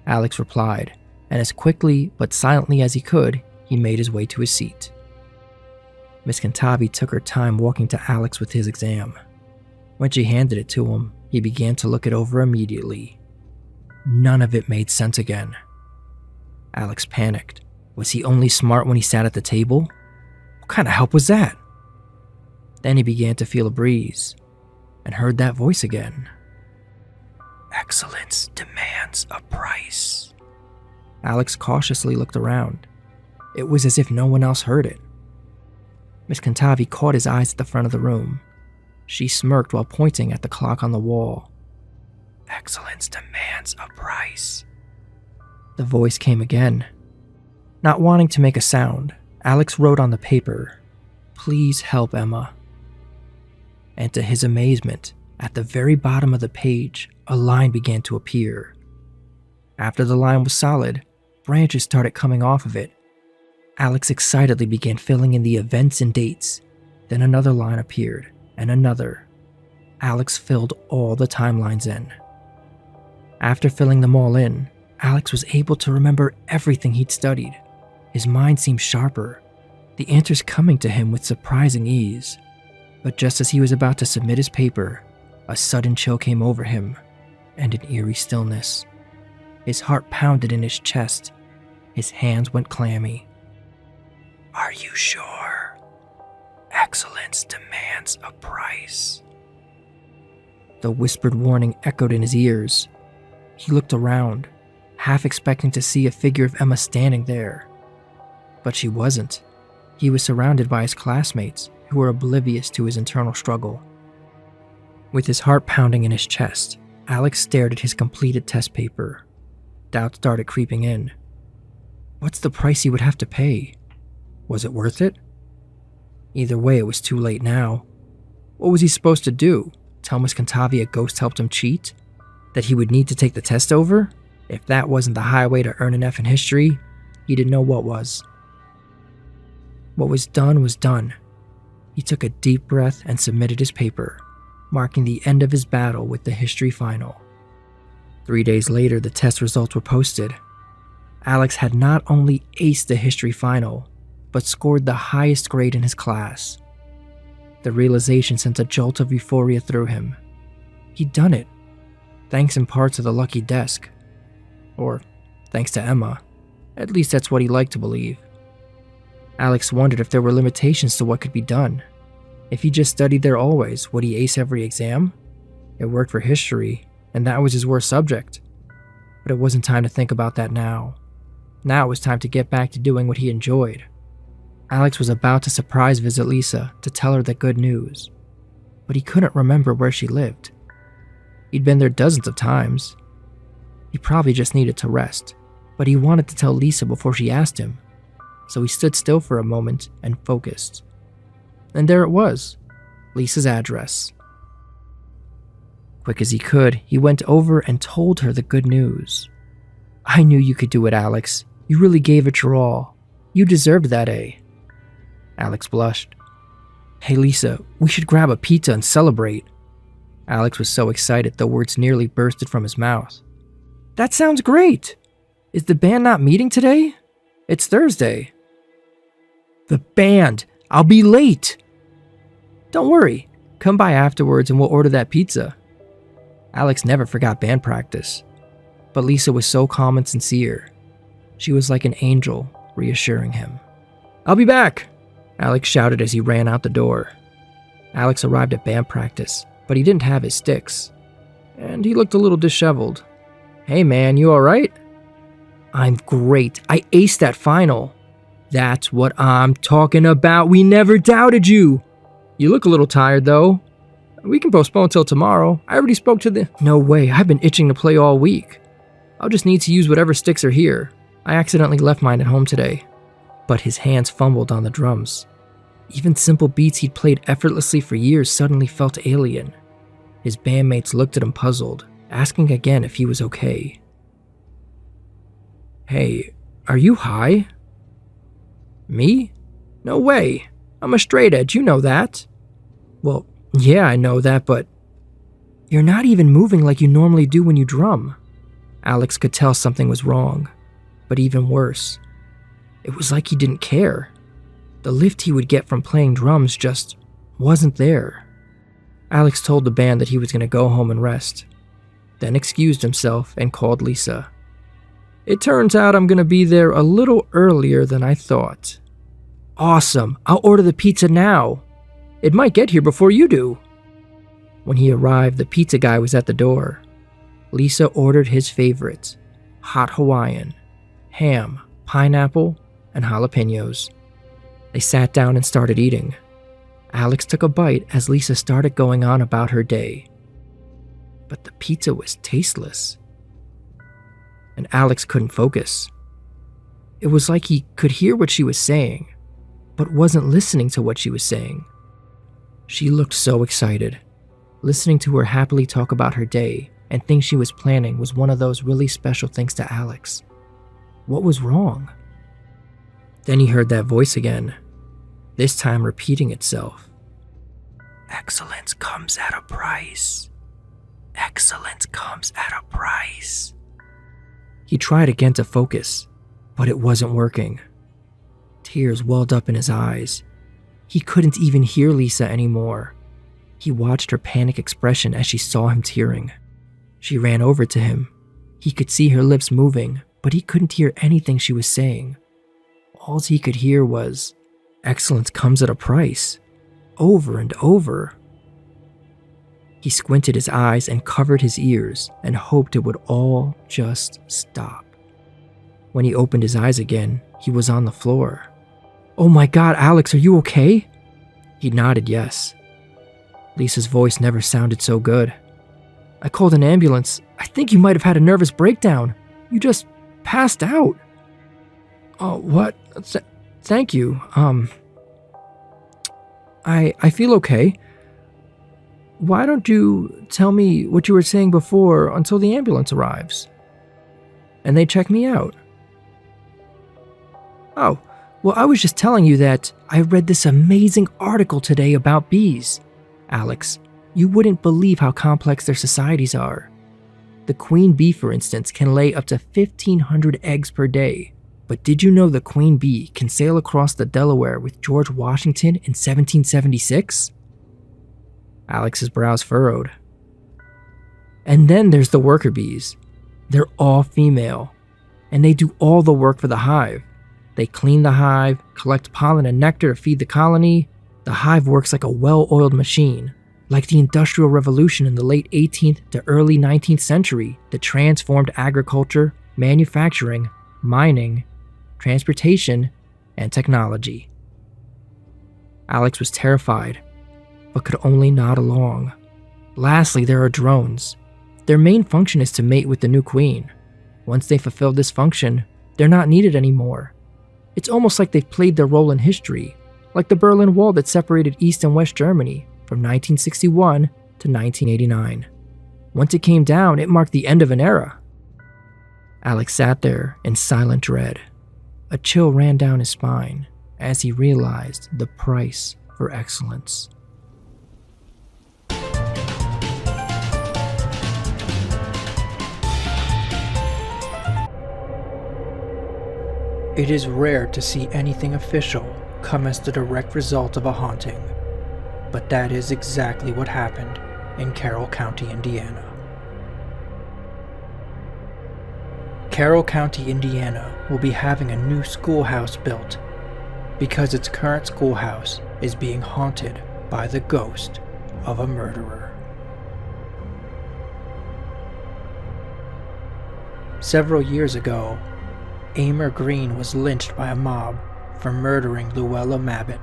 B: Alex replied, and as quickly but silently as he could, he made his way to his seat. Miss Cantavi took her time walking to Alex with his exam. When she handed it to him, he began to look it over immediately. None of it made sense again. Alex panicked. Was he only smart when he sat at the table? What kind of help was that? Then he began to feel a breeze and heard that voice again. "Excellence demands a price." Alex cautiously looked around. It was as if no one else heard it. Miss Cantavi caught his eyes at the front of the room. She smirked while pointing at the clock on the wall. "Excellence demands a price." The voice came again. Not wanting to make a sound, Alex wrote on the paper, "Please help Emma." And to his amazement, at the very bottom of the page, a line began to appear. After the line was solid, branches started coming off of it. Alex excitedly began filling in the events and dates. Then another line appeared, and another. Alex filled all the timelines in. After filling them all in, Alex was able to remember everything he'd studied. His mind seemed sharper, the answers coming to him with surprising ease. But just as he was about to submit his paper, a sudden chill came over him, and an eerie stillness. His heart pounded in his chest. His hands went clammy. "Are you sure? Excellence demands a price." The whispered warning echoed in his ears. He looked around, half expecting to see a figure of Emma standing there. But she wasn't. He was surrounded by his classmates, who were oblivious to his internal struggle. With his heart pounding in his chest, Alex stared at his completed test paper. Doubt started creeping in. What's the price he would have to pay? Was it worth it? Either way, it was too late now. What was he supposed to do? Tell Miss Cantavi a ghost helped him cheat? That he would need to take the test over? If that wasn't the highway to earn an F in history, he didn't know what was. What was done. He took a deep breath and submitted his paper, marking the end of his battle with the history final. 3 days later, the test results were posted. Alex had not only aced the history final, but scored the highest grade in his class. The realization sent a jolt of euphoria through him. He'd done it, thanks in part to the lucky desk. Or thanks to Emma. At least that's what he liked to believe. Alex wondered if there were limitations to what could be done. If he just studied there always, would he ace every exam? It worked for history, and that was his worst subject. But it wasn't time to think about that now. Now it was time to get back to doing what he enjoyed. Alex was about to surprise visit Lisa to tell her the good news, but he couldn't remember where she lived. He'd been there dozens of times. He probably just needed to rest, but he wanted to tell Lisa before she asked him, so he stood still for a moment and focused. And there it was, Lisa's address. Quick as he could, he went over and told her the good news. "I knew you could do it, Alex. You really gave it your all. You deserved that A." Alex blushed. Hey Lisa, we should grab a pizza and celebrate. Alex was so excited the words nearly bursted from his mouth. That sounds great! Is the band not meeting today? It's Thursday. The band! I'll be late! Don't worry, come by afterwards and we'll order that pizza. Alex never forgot band practice, but Lisa was so calm and sincere. She was like an angel, reassuring him. I'll be back, Alex shouted as he ran out the door. Alex arrived at band practice, but he didn't have his sticks, and he looked a little disheveled. Hey man, you alright? I'm great. I aced that final. That's what I'm talking about. We never doubted you. You look a little tired though. We can postpone till tomorrow. I already spoke to the... No way, I've been itching to play all week. I'll just need to use whatever sticks are here. I accidentally left mine at home today. But his hands fumbled on the drums. Even simple beats he'd played effortlessly for years suddenly felt alien. His bandmates looked at him puzzled, asking again if he was okay. Hey, are you high? Me? No way. I'm a straight edge, you know that. Well, yeah, I know that, but you're not even moving like you normally do when you drum. Alex could tell something was wrong, but even worse, it was like he didn't care. The lift he would get from playing drums just wasn't there. Alex told the band that he was going to go home and rest, then excused himself and called Lisa. It turns out I'm going to be there a little earlier than I thought. Awesome, I'll order the pizza now. It might get here before you do. When he arrived, the pizza guy was at the door. Lisa ordered his favorite, hot Hawaiian, ham, pineapple, and jalapenos. They sat down and started eating. Alex took a bite as Lisa started going on about her day. But the pizza was tasteless. And Alex couldn't focus. It was like he could hear what she was saying, but wasn't listening to what she was saying. She looked so excited. Listening to her happily talk about her day and things she was planning was one of those really special things to Alex. What was wrong? Then he heard that voice again, this time repeating itself. Excellence comes at a price. Excellence comes at a price. He tried again to focus, but it wasn't working. Tears welled up in his eyes. He couldn't even hear Lisa anymore. He watched her panic expression as she saw him tearing. She ran over to him. He could see her lips moving, but he couldn't hear anything she was saying. All he could hear was, excellence comes at a price, over and over. He squinted his eyes and covered his ears and hoped it would all just stop. When he opened his eyes again, he was on the floor. Oh my God, Alex, are you okay? He nodded yes. Lisa's voice never sounded so good. I called an ambulance. I think you might have had a nervous breakdown. You just passed out. Oh, what? Thank you. I feel okay. Why don't you tell me what you were saying before until the ambulance arrives? And they check me out. Oh, well, I was just telling you that I read this amazing article today about bees. Alex, you wouldn't believe how complex their societies are. The queen bee, for instance, can lay up to 1,500 eggs per day. But did you know the queen bee can sail across the Delaware with George Washington in 1776? Alex's brows furrowed. And then there's the worker bees. They're all female, and they do all the work for the hive. They clean the hive, collect pollen and nectar to feed the colony. The hive works like a well-oiled machine, like the Industrial Revolution in the late 18th to early 19th century that transformed agriculture, manufacturing, mining, transportation, and technology. Alex was terrified, but could only nod along. Lastly, there are drones. Their main function is to mate with the new queen. Once they fulfill this function, they're not needed anymore. It's almost like they've played their role in history, like the Berlin Wall that separated East and West Germany from 1961 to 1989. Once it came down, it marked the end of an era. Alex sat there in silent dread. A chill ran down his spine as he realized the price for excellence. It is rare to see anything official come as the direct result of a haunting, but that is exactly what happened in Carroll County, Indiana. Carroll County, Indiana will be having a new schoolhouse built because its current schoolhouse is being haunted by the ghost of a murderer. Several years ago, Amer Green was lynched by a mob for murdering Luella Mabbitt.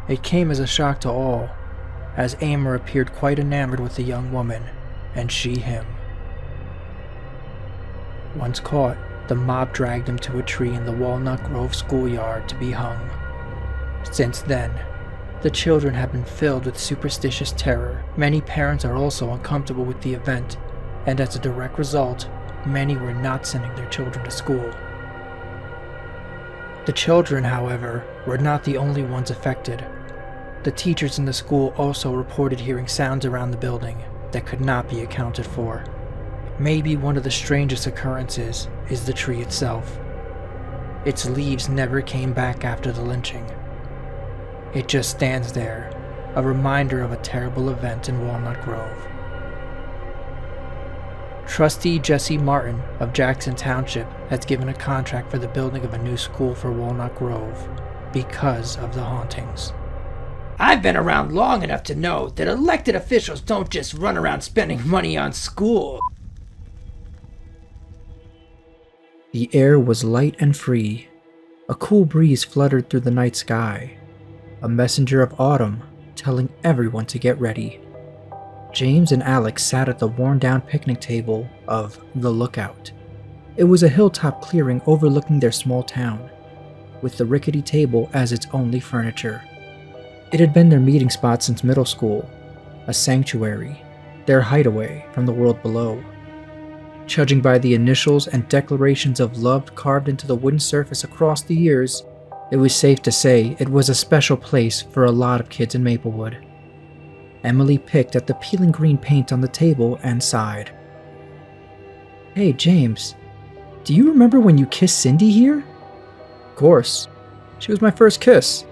B: It came as a shock to all, as Amer appeared quite enamored with the young woman, and she him. Once caught, the mob dragged him to a tree in the Walnut Grove schoolyard to be hung. Since then, the children have been filled with superstitious terror. Many parents are also uncomfortable with the event, and as a direct result, many were not sending their children to school. The children, however, were not the only ones affected. The teachers in the school also reported hearing sounds around the building that could not be accounted for. Maybe one of the strangest occurrences is the tree itself. Its leaves never came back after the lynching. It just stands there, a reminder of a terrible event in Walnut Grove. Trustee Jesse Martin of Jackson Township has given a contract for the building of a new school for Walnut Grove because of the hauntings.
A: I've been around long enough to know that elected officials don't just run around spending money on school.
B: The air was light and free. A cool breeze fluttered through the night sky, a messenger of autumn telling everyone to get ready. James and Alex sat at the worn-down picnic table of The Lookout. It was a hilltop clearing overlooking their small town, with the rickety table as its only furniture. It had been their meeting spot since middle school, a sanctuary, their hideaway from the world below. Judging by the initials and declarations of love carved into the wooden surface across the years, it was safe to say it was a special place for a lot of kids in Maplewood. Emily picked at the peeling green paint on the table and sighed. "Hey, James, do you remember when you kissed Cindy here?" "Of course. She was my first kiss."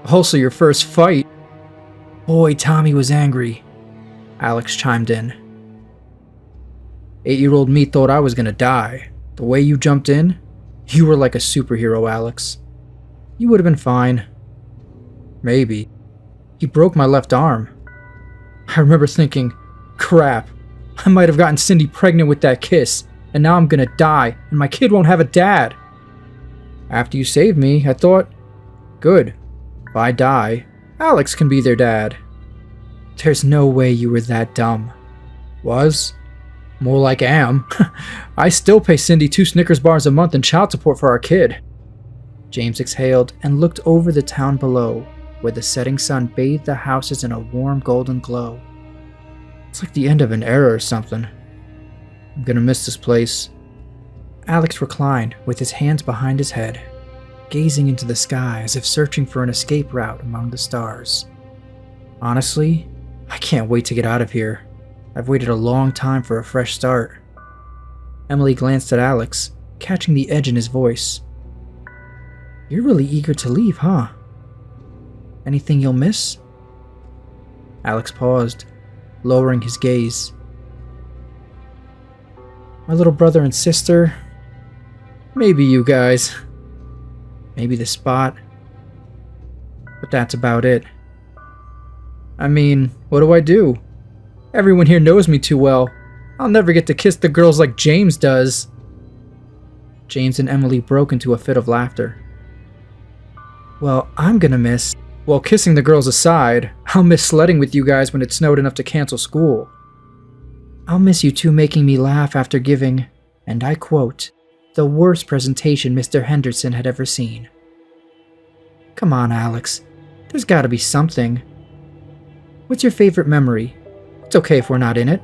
B: "Also your first fight." "Boy, Tommy was angry," Alex chimed in. 8-year-old me thought I was gonna die. The way you jumped in, you were like a superhero, Alex. You would have been fine. Maybe. He broke my left arm. I remember thinking, crap, I might have gotten Cindy pregnant with that kiss, and now I'm gonna die, and my kid won't have a dad. After you saved me, I thought, good, if I die, Alex can be their dad. There's no way you were that dumb. Was? More like am. I still pay Cindy 2 Snickers bars a month in child support for our kid. James exhaled and looked over the town below, where the setting sun bathed the houses in a warm golden glow. It's like the end of an era or something. I'm gonna miss this place. Alex reclined with his hands behind his head, gazing into the sky as if searching for an escape route among the stars. Honestly, I can't wait to get out of here. I've waited a long time for a fresh start. Emily glanced at Alex, catching the edge in his voice. You're really eager to leave, huh? Anything you'll miss? Alex paused, lowering his gaze. My little brother and sister. Maybe you guys. Maybe the spot. But that's about it. I mean, what do? Everyone here knows me too well. I'll never get to kiss the girls like James does. James and Emily broke into a fit of laughter. Well, I'm gonna miss... Well, kissing the girls aside, I'll miss sledding with you guys when it snowed enough to cancel school. I'll miss you two making me laugh after giving, and I quote, the worst presentation Mr. Henderson had ever seen. Come on, Alex. There's gotta be something. What's your favorite memory? It's okay if we're not in it.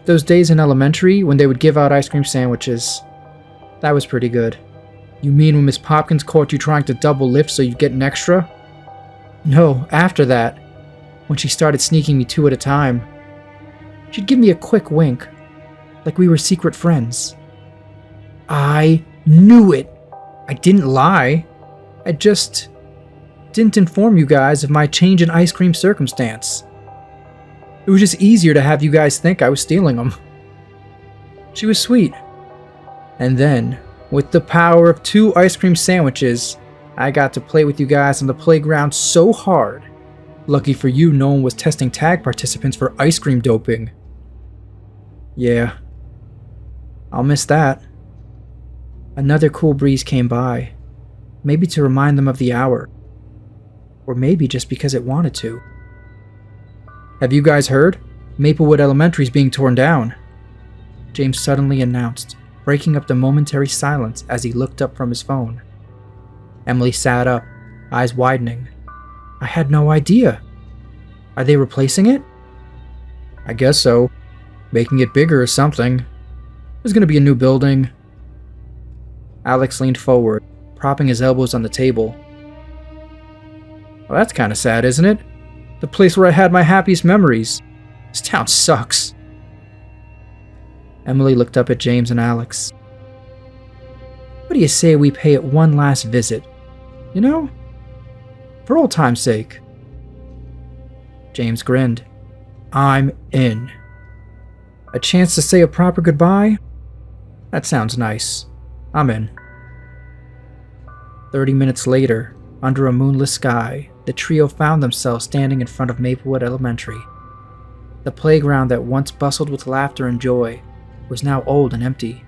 B: Those days in elementary when they would give out ice cream sandwiches. That was pretty good.
C: You mean when Miss Popkins caught you trying to double lift so you'd get an extra? No, after that. When she started sneaking me 2 at a time. She'd give me a quick wink, like we were secret friends. I knew it! I didn't lie. I just didn't inform you guys of my change in ice cream circumstance. It was just easier to have you guys think I was stealing them. She was sweet. And then, with the power of 2 ice cream sandwiches, I got to play with you guys on the playground so hard. Lucky for you, no one was testing tag participants for ice cream doping. Yeah, I'll miss that. Another cool breeze came by, maybe to remind them of the hour, or maybe just because it wanted to. Have you guys heard? Maplewood Elementary's being torn down, James suddenly announced, breaking up the momentary silence as he looked up from his phone. Emily sat up, eyes widening. I had no idea. Are they replacing it? I guess so. Making it bigger or something. There's gonna be a new building. Alex leaned forward, propping his elbows on the table. Well, that's kinda sad, isn't it? The place where I had my happiest memories. This town sucks. Emily looked up at James and Alex. What do you say we pay it one last visit? You know? For old time's sake. James grinned. I'm in. A chance to say a proper goodbye? That sounds nice. I'm in. 30 minutes later, under a moonless sky, the trio found themselves standing in front of Maplewood Elementary. The playground that once bustled with laughter and joy was now old and empty,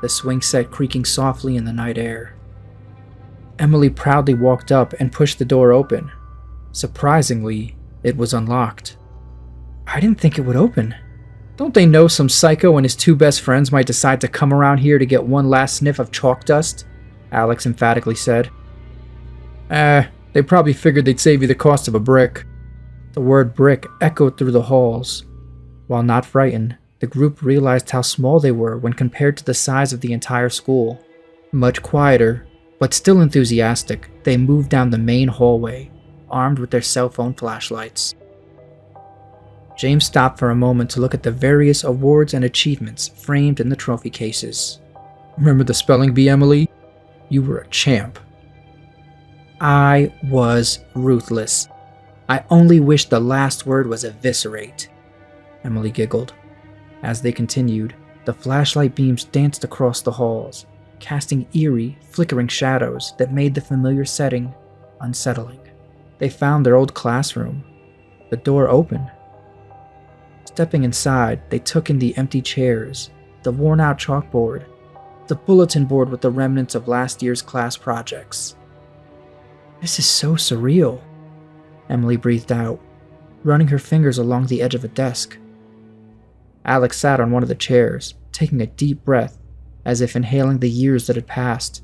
C: the swing set creaking softly in the night air. Emily proudly walked up and pushed the door open. Surprisingly, it was unlocked. I didn't think it would open. Don't they know some psycho and his 2 best friends might decide to come around here to get one last sniff of chalk dust? Alex emphatically said. They probably figured they'd save you the cost of a brick. The word brick echoed through the halls. While not frightened, the group realized how small they were when compared to the size of the entire school. Much quieter, but still enthusiastic, they moved down the main hallway, armed with their cell phone flashlights. James stopped for a moment to look at the various awards and achievements framed in the trophy cases. Remember the spelling bee, Emily? You were a champ. I was ruthless. I only wish the last word was eviscerate, Emily giggled. As they continued, the flashlight beams danced across the halls, casting eerie, flickering shadows that made the familiar setting unsettling. They found their old classroom, the door open. Stepping inside, they took in the empty chairs, the worn-out chalkboard, the bulletin board with the remnants of last year's class projects. This is so surreal, Emily breathed out, running her fingers along the edge of a desk. Alex sat on one of the chairs, taking a deep breath, as if inhaling the years that had passed.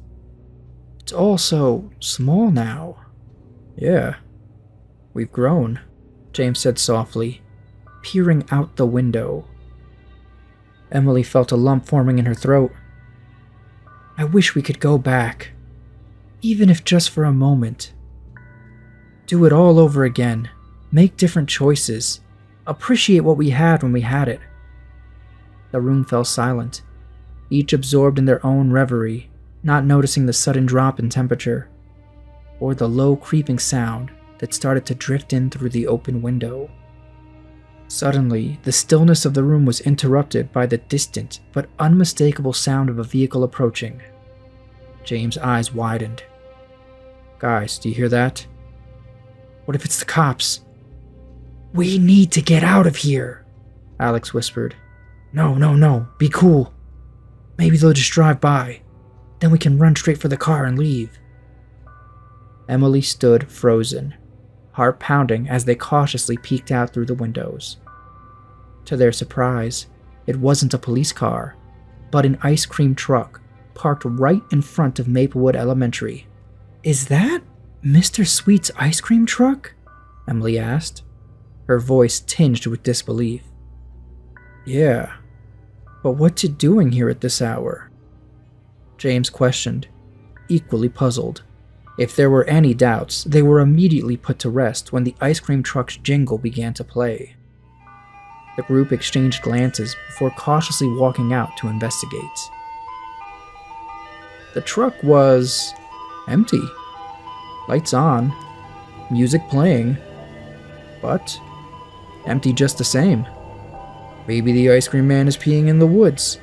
C: It's all so small now. Yeah, we've grown, James said softly, peering out the window. Emily felt a lump forming in her throat. I wish we could go back, even if just for a moment. Do it all over again, make different choices, appreciate what we had when we had it. The room fell silent, each absorbed in their own reverie, not noticing the sudden drop in temperature, or the low creeping sound that started to drift in through the open window. Suddenly, the stillness of the room was interrupted by the distant but unmistakable sound of a vehicle approaching. James' eyes widened. Guys, do you hear that? What if it's the cops? We need to get out of here, Alex whispered. No, be cool. Maybe they'll just drive by. Then we can run straight for the car and leave. Emily stood frozen, heart pounding as they cautiously peeked out through the windows. To their surprise, it wasn't a police car, but an ice cream truck parked right in front of Maplewood Elementary. Is that Mr. Sweet's ice cream truck? Emily asked, her voice tinged with disbelief. Yeah, but what's it doing here at this hour? James questioned, equally puzzled. If there were any doubts, they were immediately put to rest when the ice cream truck's jingle began to play. The group exchanged glances before cautiously walking out to investigate. The truck was empty. Lights on, music playing, but empty just the same. Maybe the ice cream man is peeing in the woods.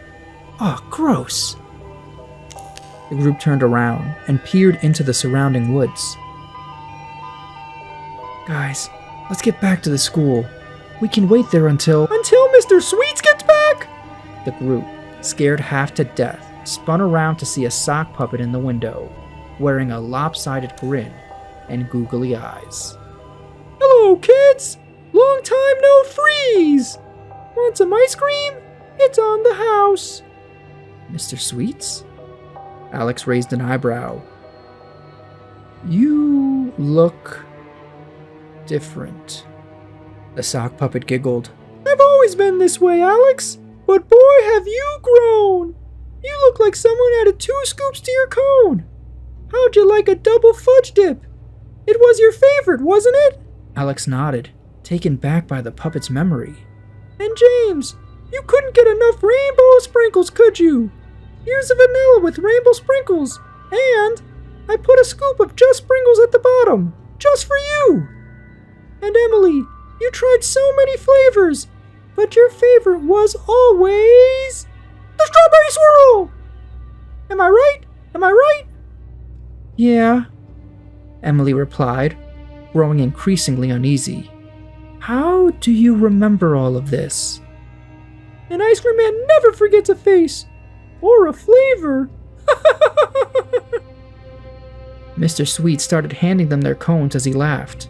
C: Oh, gross. The group turned around and peered into the surrounding woods. Guys, let's get back to the school. We can wait there until Mr. Sweets gets back! The group, scared half to death, spun around to see a sock puppet in the window, wearing a lopsided grin and googly eyes. Hello, kids! Long time no freeze! Want some ice cream? It's on the house. Mr. Sweets? Alex raised an eyebrow. You look different. The sock puppet giggled. I've always been this way, Alex, but boy have you grown! You look like someone added 2 scoops to your cone. How'd you like a double fudge dip? It was your favorite, wasn't it? Alex nodded, taken back by the puppet's memory. And James, you couldn't get enough rainbow sprinkles, could you? Here's a vanilla with rainbow sprinkles, and I put a scoop of just sprinkles at the bottom, just for you. And Emily, you tried so many flavors, but your favorite was always the strawberry swirl! Am I right? Am I right? Yeah, Emily replied, growing increasingly uneasy. How do you remember all of this? An ice cream man never forgets a face, or a flavor. Mr. Sweet started handing them their cones as he laughed.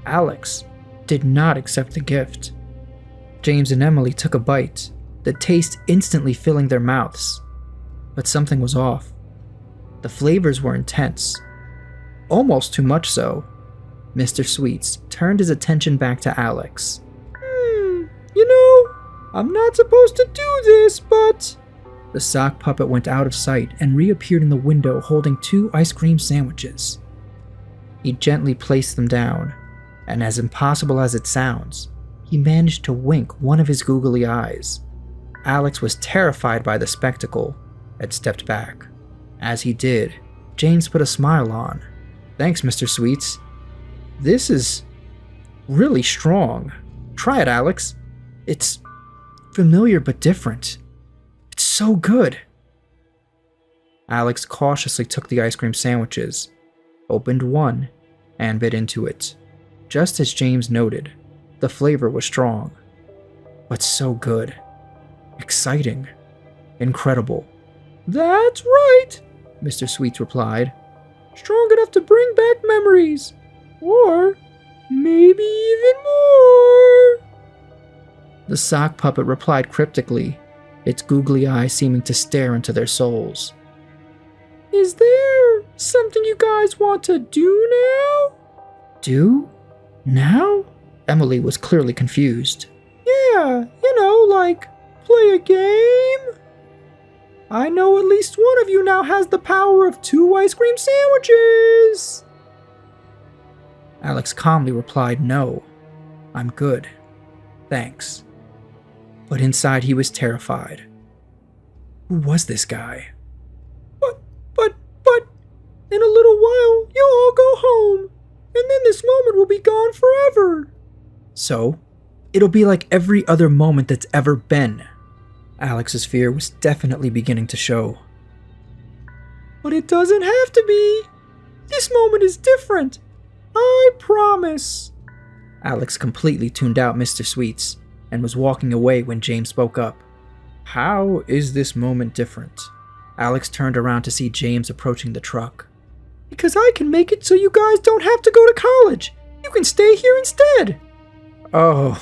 C: Alex did not accept the gift. James and Emily took a bite, the taste instantly filling their mouths. But something was off. The flavors were intense, almost too much so. Mr. Sweets turned his attention back to Alex. You know, I'm not supposed to do this, but... The sock puppet went out of sight and reappeared in the window holding 2 ice cream sandwiches. He gently placed them down, and as impossible as it sounds, he managed to wink one of his googly eyes. Alex was terrified by the spectacle and stepped back. As he did, James put a smile on. Thanks, Mr. Sweets. This is really strong. Try it, Alex. It's familiar but different. It's so good. Alex cautiously took the ice cream sandwiches, opened one, and bit into it. Just as James noted, the flavor was strong, but so good. Exciting. Incredible. That's right, Mr. Sweets replied. Strong enough to bring back memories. Or maybe even more. The sock puppet replied cryptically, its googly eyes seeming to stare into their souls. Is there something you guys want to do now? Do? Now? Emily was clearly confused. Yeah, like play a game? I know at least one of you now has the power of 2 ice cream sandwiches. Alex calmly replied, no, I'm good. Thanks. But inside he was terrified. Who was this guy? But, in a little while, you'll all go home, and then this moment will be gone forever. So, it'll be like every other moment that's ever been. Alex's fear was definitely beginning to show. But it doesn't have to be. This moment is different. I promise. Alex completely tuned out Mr. Sweets and was walking away when James spoke up. How is this moment different? Alex turned around to see James approaching the truck. Because I can make it so you guys don't have to go to college. You can stay here instead. Oh,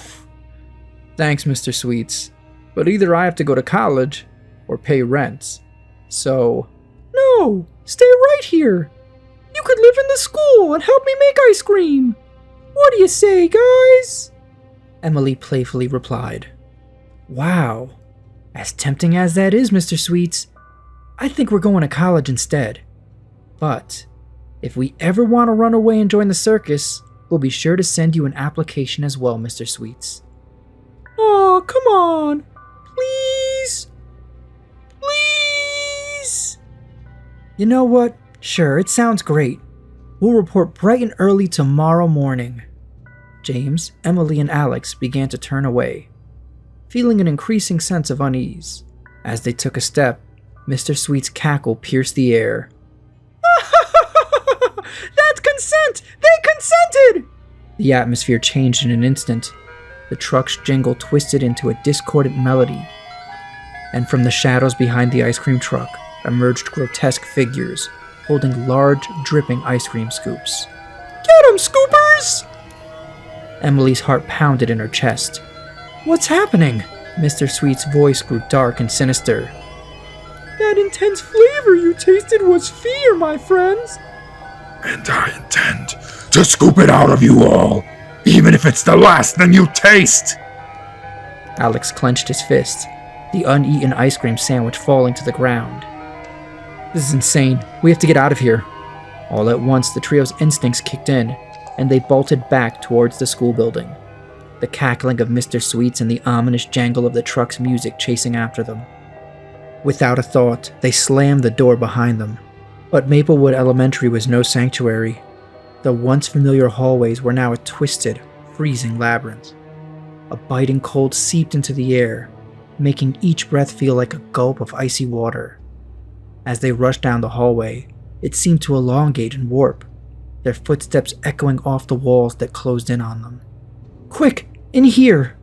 C: thanks, Mr. Sweets. But either I have to go to college or pay rent. So... No, stay right here. You could live in the school and help me make ice cream. What do you say, guys? Emily playfully replied. Wow, as tempting as that is, Mr. Sweets, I think we're going to college instead. But if we ever want to run away and join the circus, we'll be sure to send you an application as well, Mr. Sweets. Oh, come on. Please. Please. You know what? Sure, it sounds great. We'll report bright and early tomorrow morning. James, Emily, and Alex began to turn away, feeling an increasing sense of unease. As they took a step, Mr. Sweet's cackle pierced the air. That's consent! They consented! The atmosphere changed in an instant. The truck's jingle twisted into a discordant melody, and from the shadows behind the ice cream truck emerged grotesque figures holding large, dripping ice cream scoops. Get 'em, scoopers! Emily's heart pounded in her chest. What's happening? Mr. Sweet's voice grew dark and sinister. That intense flavor you tasted was fear, my friends.
D: And I intend to scoop it out of you all, even if it's the last thing you taste!
C: Alex clenched his fist, the uneaten ice cream sandwich falling to the ground. This is insane. We have to get out of here. All at once, the trio's instincts kicked in, and they bolted back towards the school building, the cackling of Mr. Sweets and the ominous jangle of the truck's music chasing after them. Without a thought, they slammed the door behind them. But Maplewood Elementary was no sanctuary. The once familiar hallways were now a twisted, freezing labyrinth. A biting cold seeped into the air, making each breath feel like a gulp of icy water. As they rushed down the hallway, it seemed to elongate and warp, their footsteps echoing off the walls that closed in on them. Quick, in here,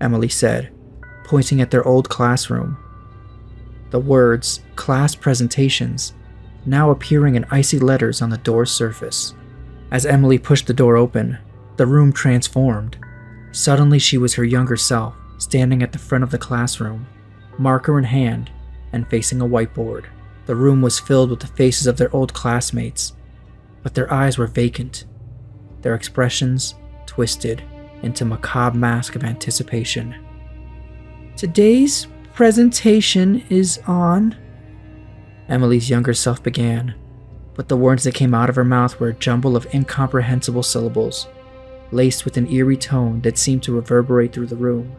C: Emily said, pointing at their old classroom. The words, class presentations, now appearing in icy letters on the door's surface. As Emily pushed the door open, the room transformed. Suddenly she was her younger self, standing at the front of the classroom, marker in hand, and facing a whiteboard. The room was filled with the faces of their old classmates, but their eyes were vacant, their expressions twisted into macabre masks of anticipation. Today's presentation is on... Emily's younger self began, but the words that came out of her mouth were a jumble of incomprehensible syllables, laced with an eerie tone that seemed to reverberate through the room.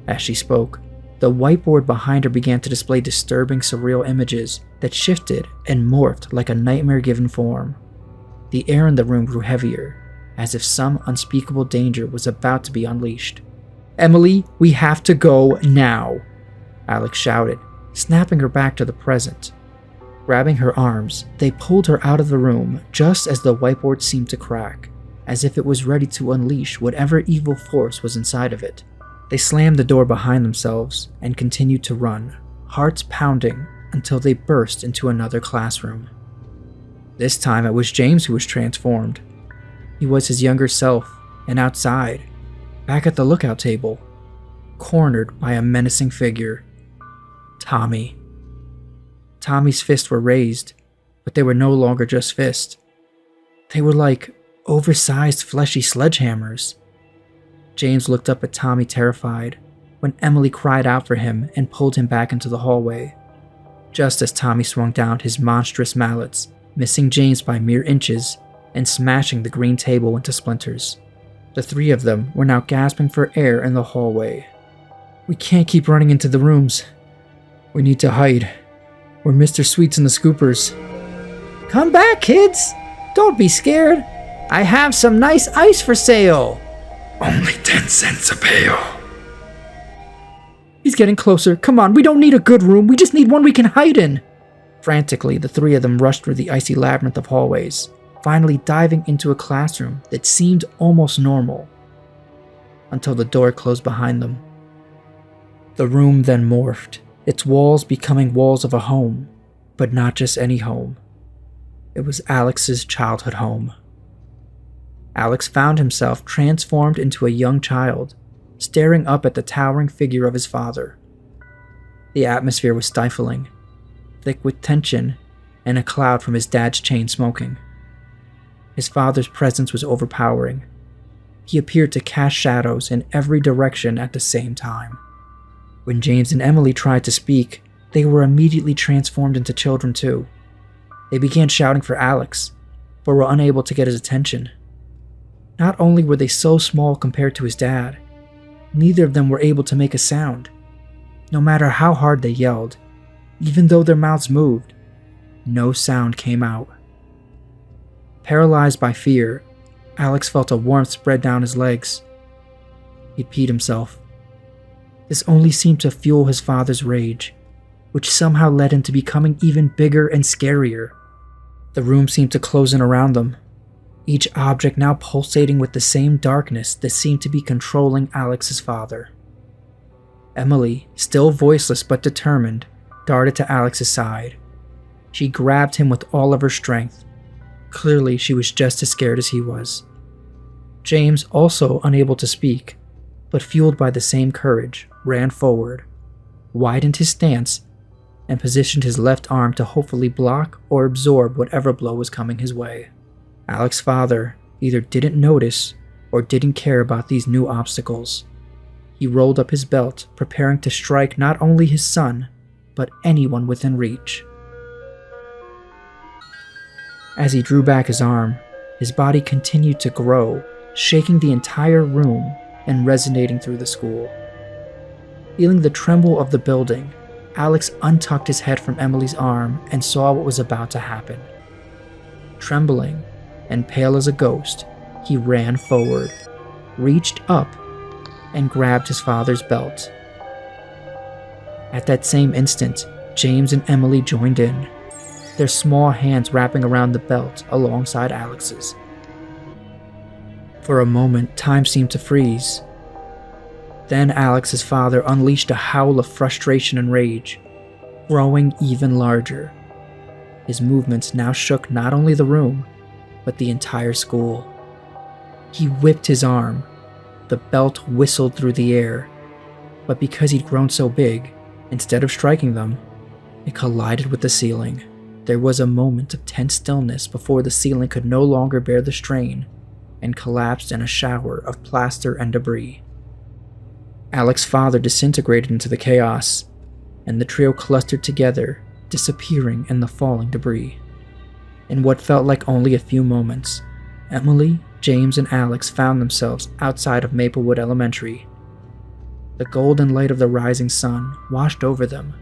C: As she spoke, the whiteboard behind her began to display disturbing, surreal images that shifted and morphed like a nightmare-given form. The air in the room grew heavier, as if some unspeakable danger was about to be unleashed. Emily, we have to go now, Alex shouted, snapping her back to the present. Grabbing her arms, they pulled her out of the room just as the whiteboard seemed to crack, as if it was ready to unleash whatever evil force was inside of it. They slammed the door behind themselves and continued to run, hearts pounding, until they burst into another classroom. This time it was James who was transformed. He was his younger self, and outside, back at the lookout table, cornered by a menacing figure. Tommy. Tommy's fists were raised, but they were no longer just fists. They were like oversized fleshy sledgehammers. James looked up at Tommy terrified, when Emily cried out for him and pulled him back into the hallway. Just as Tommy swung down his monstrous mallets, missing James by mere inches and smashing the green table into splinters. The three of them were now gasping for air in the hallway. We can't keep running into the rooms. We need to hide. We're Mr. Sweets and the Scoopers. Come back, kids! Don't be scared. I have some nice ice for sale.
D: Only 10 cents a pail.
C: He's getting closer. Come on, we don't need a good room. We just need one we can hide in. Frantically, the three of them rushed through the icy labyrinth of hallways, finally diving into a classroom that seemed almost normal, until the door closed behind them. The room then morphed, its walls becoming walls of a home, but not just any home. It was Alex's childhood home. Alex found himself transformed into a young child, staring up at the towering figure of his father. The atmosphere was stifling, thick with tension and a cloud from his dad's chain smoking. His father's presence was overpowering. He appeared to cast shadows in every direction at the same time. When James and Emily tried to speak, they were immediately transformed into children too. They began shouting for Alex, but were unable to get his attention. Not only were they so small compared to his dad, neither of them were able to make a sound. No matter how hard they yelled, even though their mouths moved, no sound came out. Paralyzed by fear, Alex felt a warmth spread down his legs. He peed himself. This only seemed to fuel his father's rage, which somehow led him to becoming even bigger and scarier. The room seemed to close in around them, each object now pulsating with the same darkness that seemed to be controlling Alex's father. Emily, still voiceless but determined, darted to Alex's side. She grabbed him with all of her strength. Clearly, she was just as scared as he was. James, also unable to speak, but fueled by the same courage, ran forward, widened his stance, and positioned his left arm to hopefully block or absorb whatever blow was coming his way. Alex's father either didn't notice or didn't care about these new obstacles. He rolled up his belt, preparing to strike not only his son, but anyone within reach. As he drew back his arm, his body continued to grow, shaking the entire room and resonating through the school. Feeling the tremble of the building, Alex untucked his head from Emily's arm and saw what was about to happen. Trembling and pale as a ghost, he ran forward, reached up, and grabbed his father's belt. At that same instant, James and Emily joined in, their small hands wrapping around the belt alongside Alex's. For a moment, time seemed to freeze. Then Alex's father unleashed a howl of frustration and rage, growing even larger. His movements now shook not only the room, but the entire school. He whipped his arm. The belt whistled through the air, but because he'd grown so big, instead of striking them, it collided with the ceiling. There was a moment of tense stillness before the ceiling could no longer bear the strain and collapsed in a shower of plaster and debris. Alex's father disintegrated into the chaos, and the trio clustered together, disappearing in the falling debris. In what felt like only a few moments, Emily, James, and Alex found themselves outside of Maplewood Elementary. The golden light of the rising sun washed over them,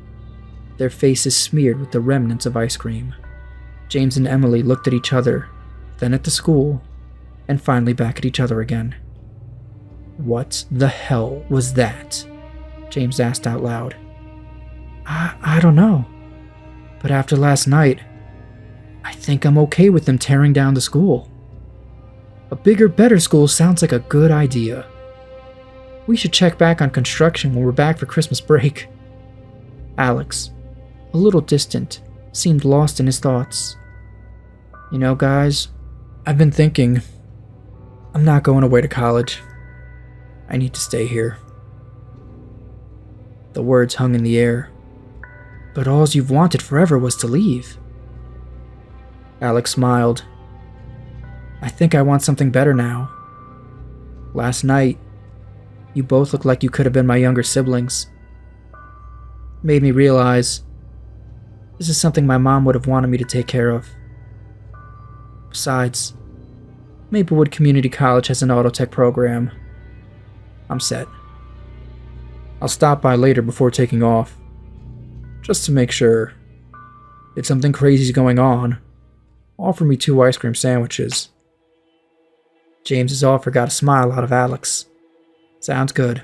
C: their faces smeared with the remnants of ice cream. James and Emily looked at each other, then at the school, and finally back at each other again. "What the hell was that?" James asked out loud. I don't know. But after last night, I think I'm okay with them tearing down the school. A bigger, better school sounds like a good idea. We should check back on construction when we're back for Christmas break." Alex, a little distant, seemed lost in his thoughts. "You know, guys, I've been thinking, I'm not going away to college. I need to stay here." The words hung in the air. "But all you've wanted forever was to leave." Alex smiled. "I think I want something better now. Last night, you both looked like you could have been my younger siblings. Made me realize this is something my mom would have wanted me to take care of. Besides, Maplewood Community College has an auto tech program. I'm set. I'll stop by later before taking off, just to make sure. If something crazy's going on, offer me 2 ice cream sandwiches." James's offer got a smile out of Alex. "Sounds good."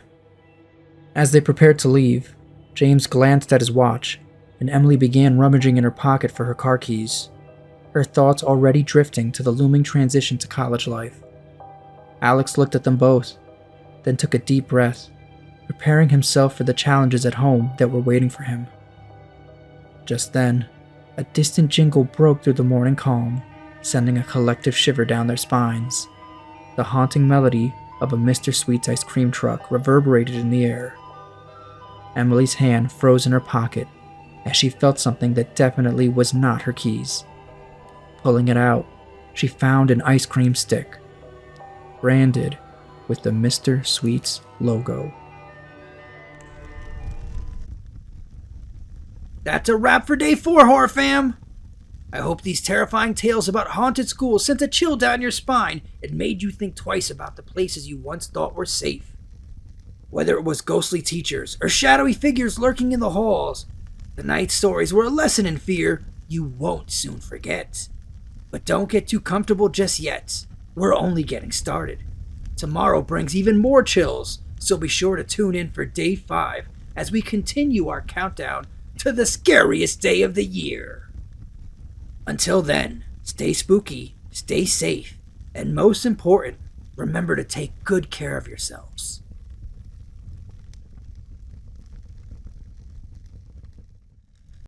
C: As they prepared to leave, James glanced at his watch, and Emily began rummaging in her pocket for her car keys, her thoughts already drifting to the looming transition to college life. Alex looked at them both, then took a deep breath, preparing himself for the challenges at home that were waiting for him. Just then, a distant jingle broke through the morning calm, sending a collective shiver down their spines. The haunting melody of a Mr. Sweet's ice cream truck reverberated in the air. Emily's hand froze in her pocket as she felt something that definitely was not her keys. Pulling it out, she found an ice cream stick, branded with the Mr. Sweet's logo.
A: That's a wrap for day 4, horror fam. I hope these terrifying tales about haunted schools sent a chill down your spine and made you think twice about the places you once thought were safe. Whether it was ghostly teachers or shadowy figures lurking in the halls, the night stories were a lesson in fear you won't soon forget. But don't get too comfortable just yet. We're only getting started. Tomorrow brings even more chills, so be sure to tune in for Day 5 as we continue our countdown to the scariest day of the year. Until then, stay spooky, stay safe, and most important, remember to take good care of yourselves.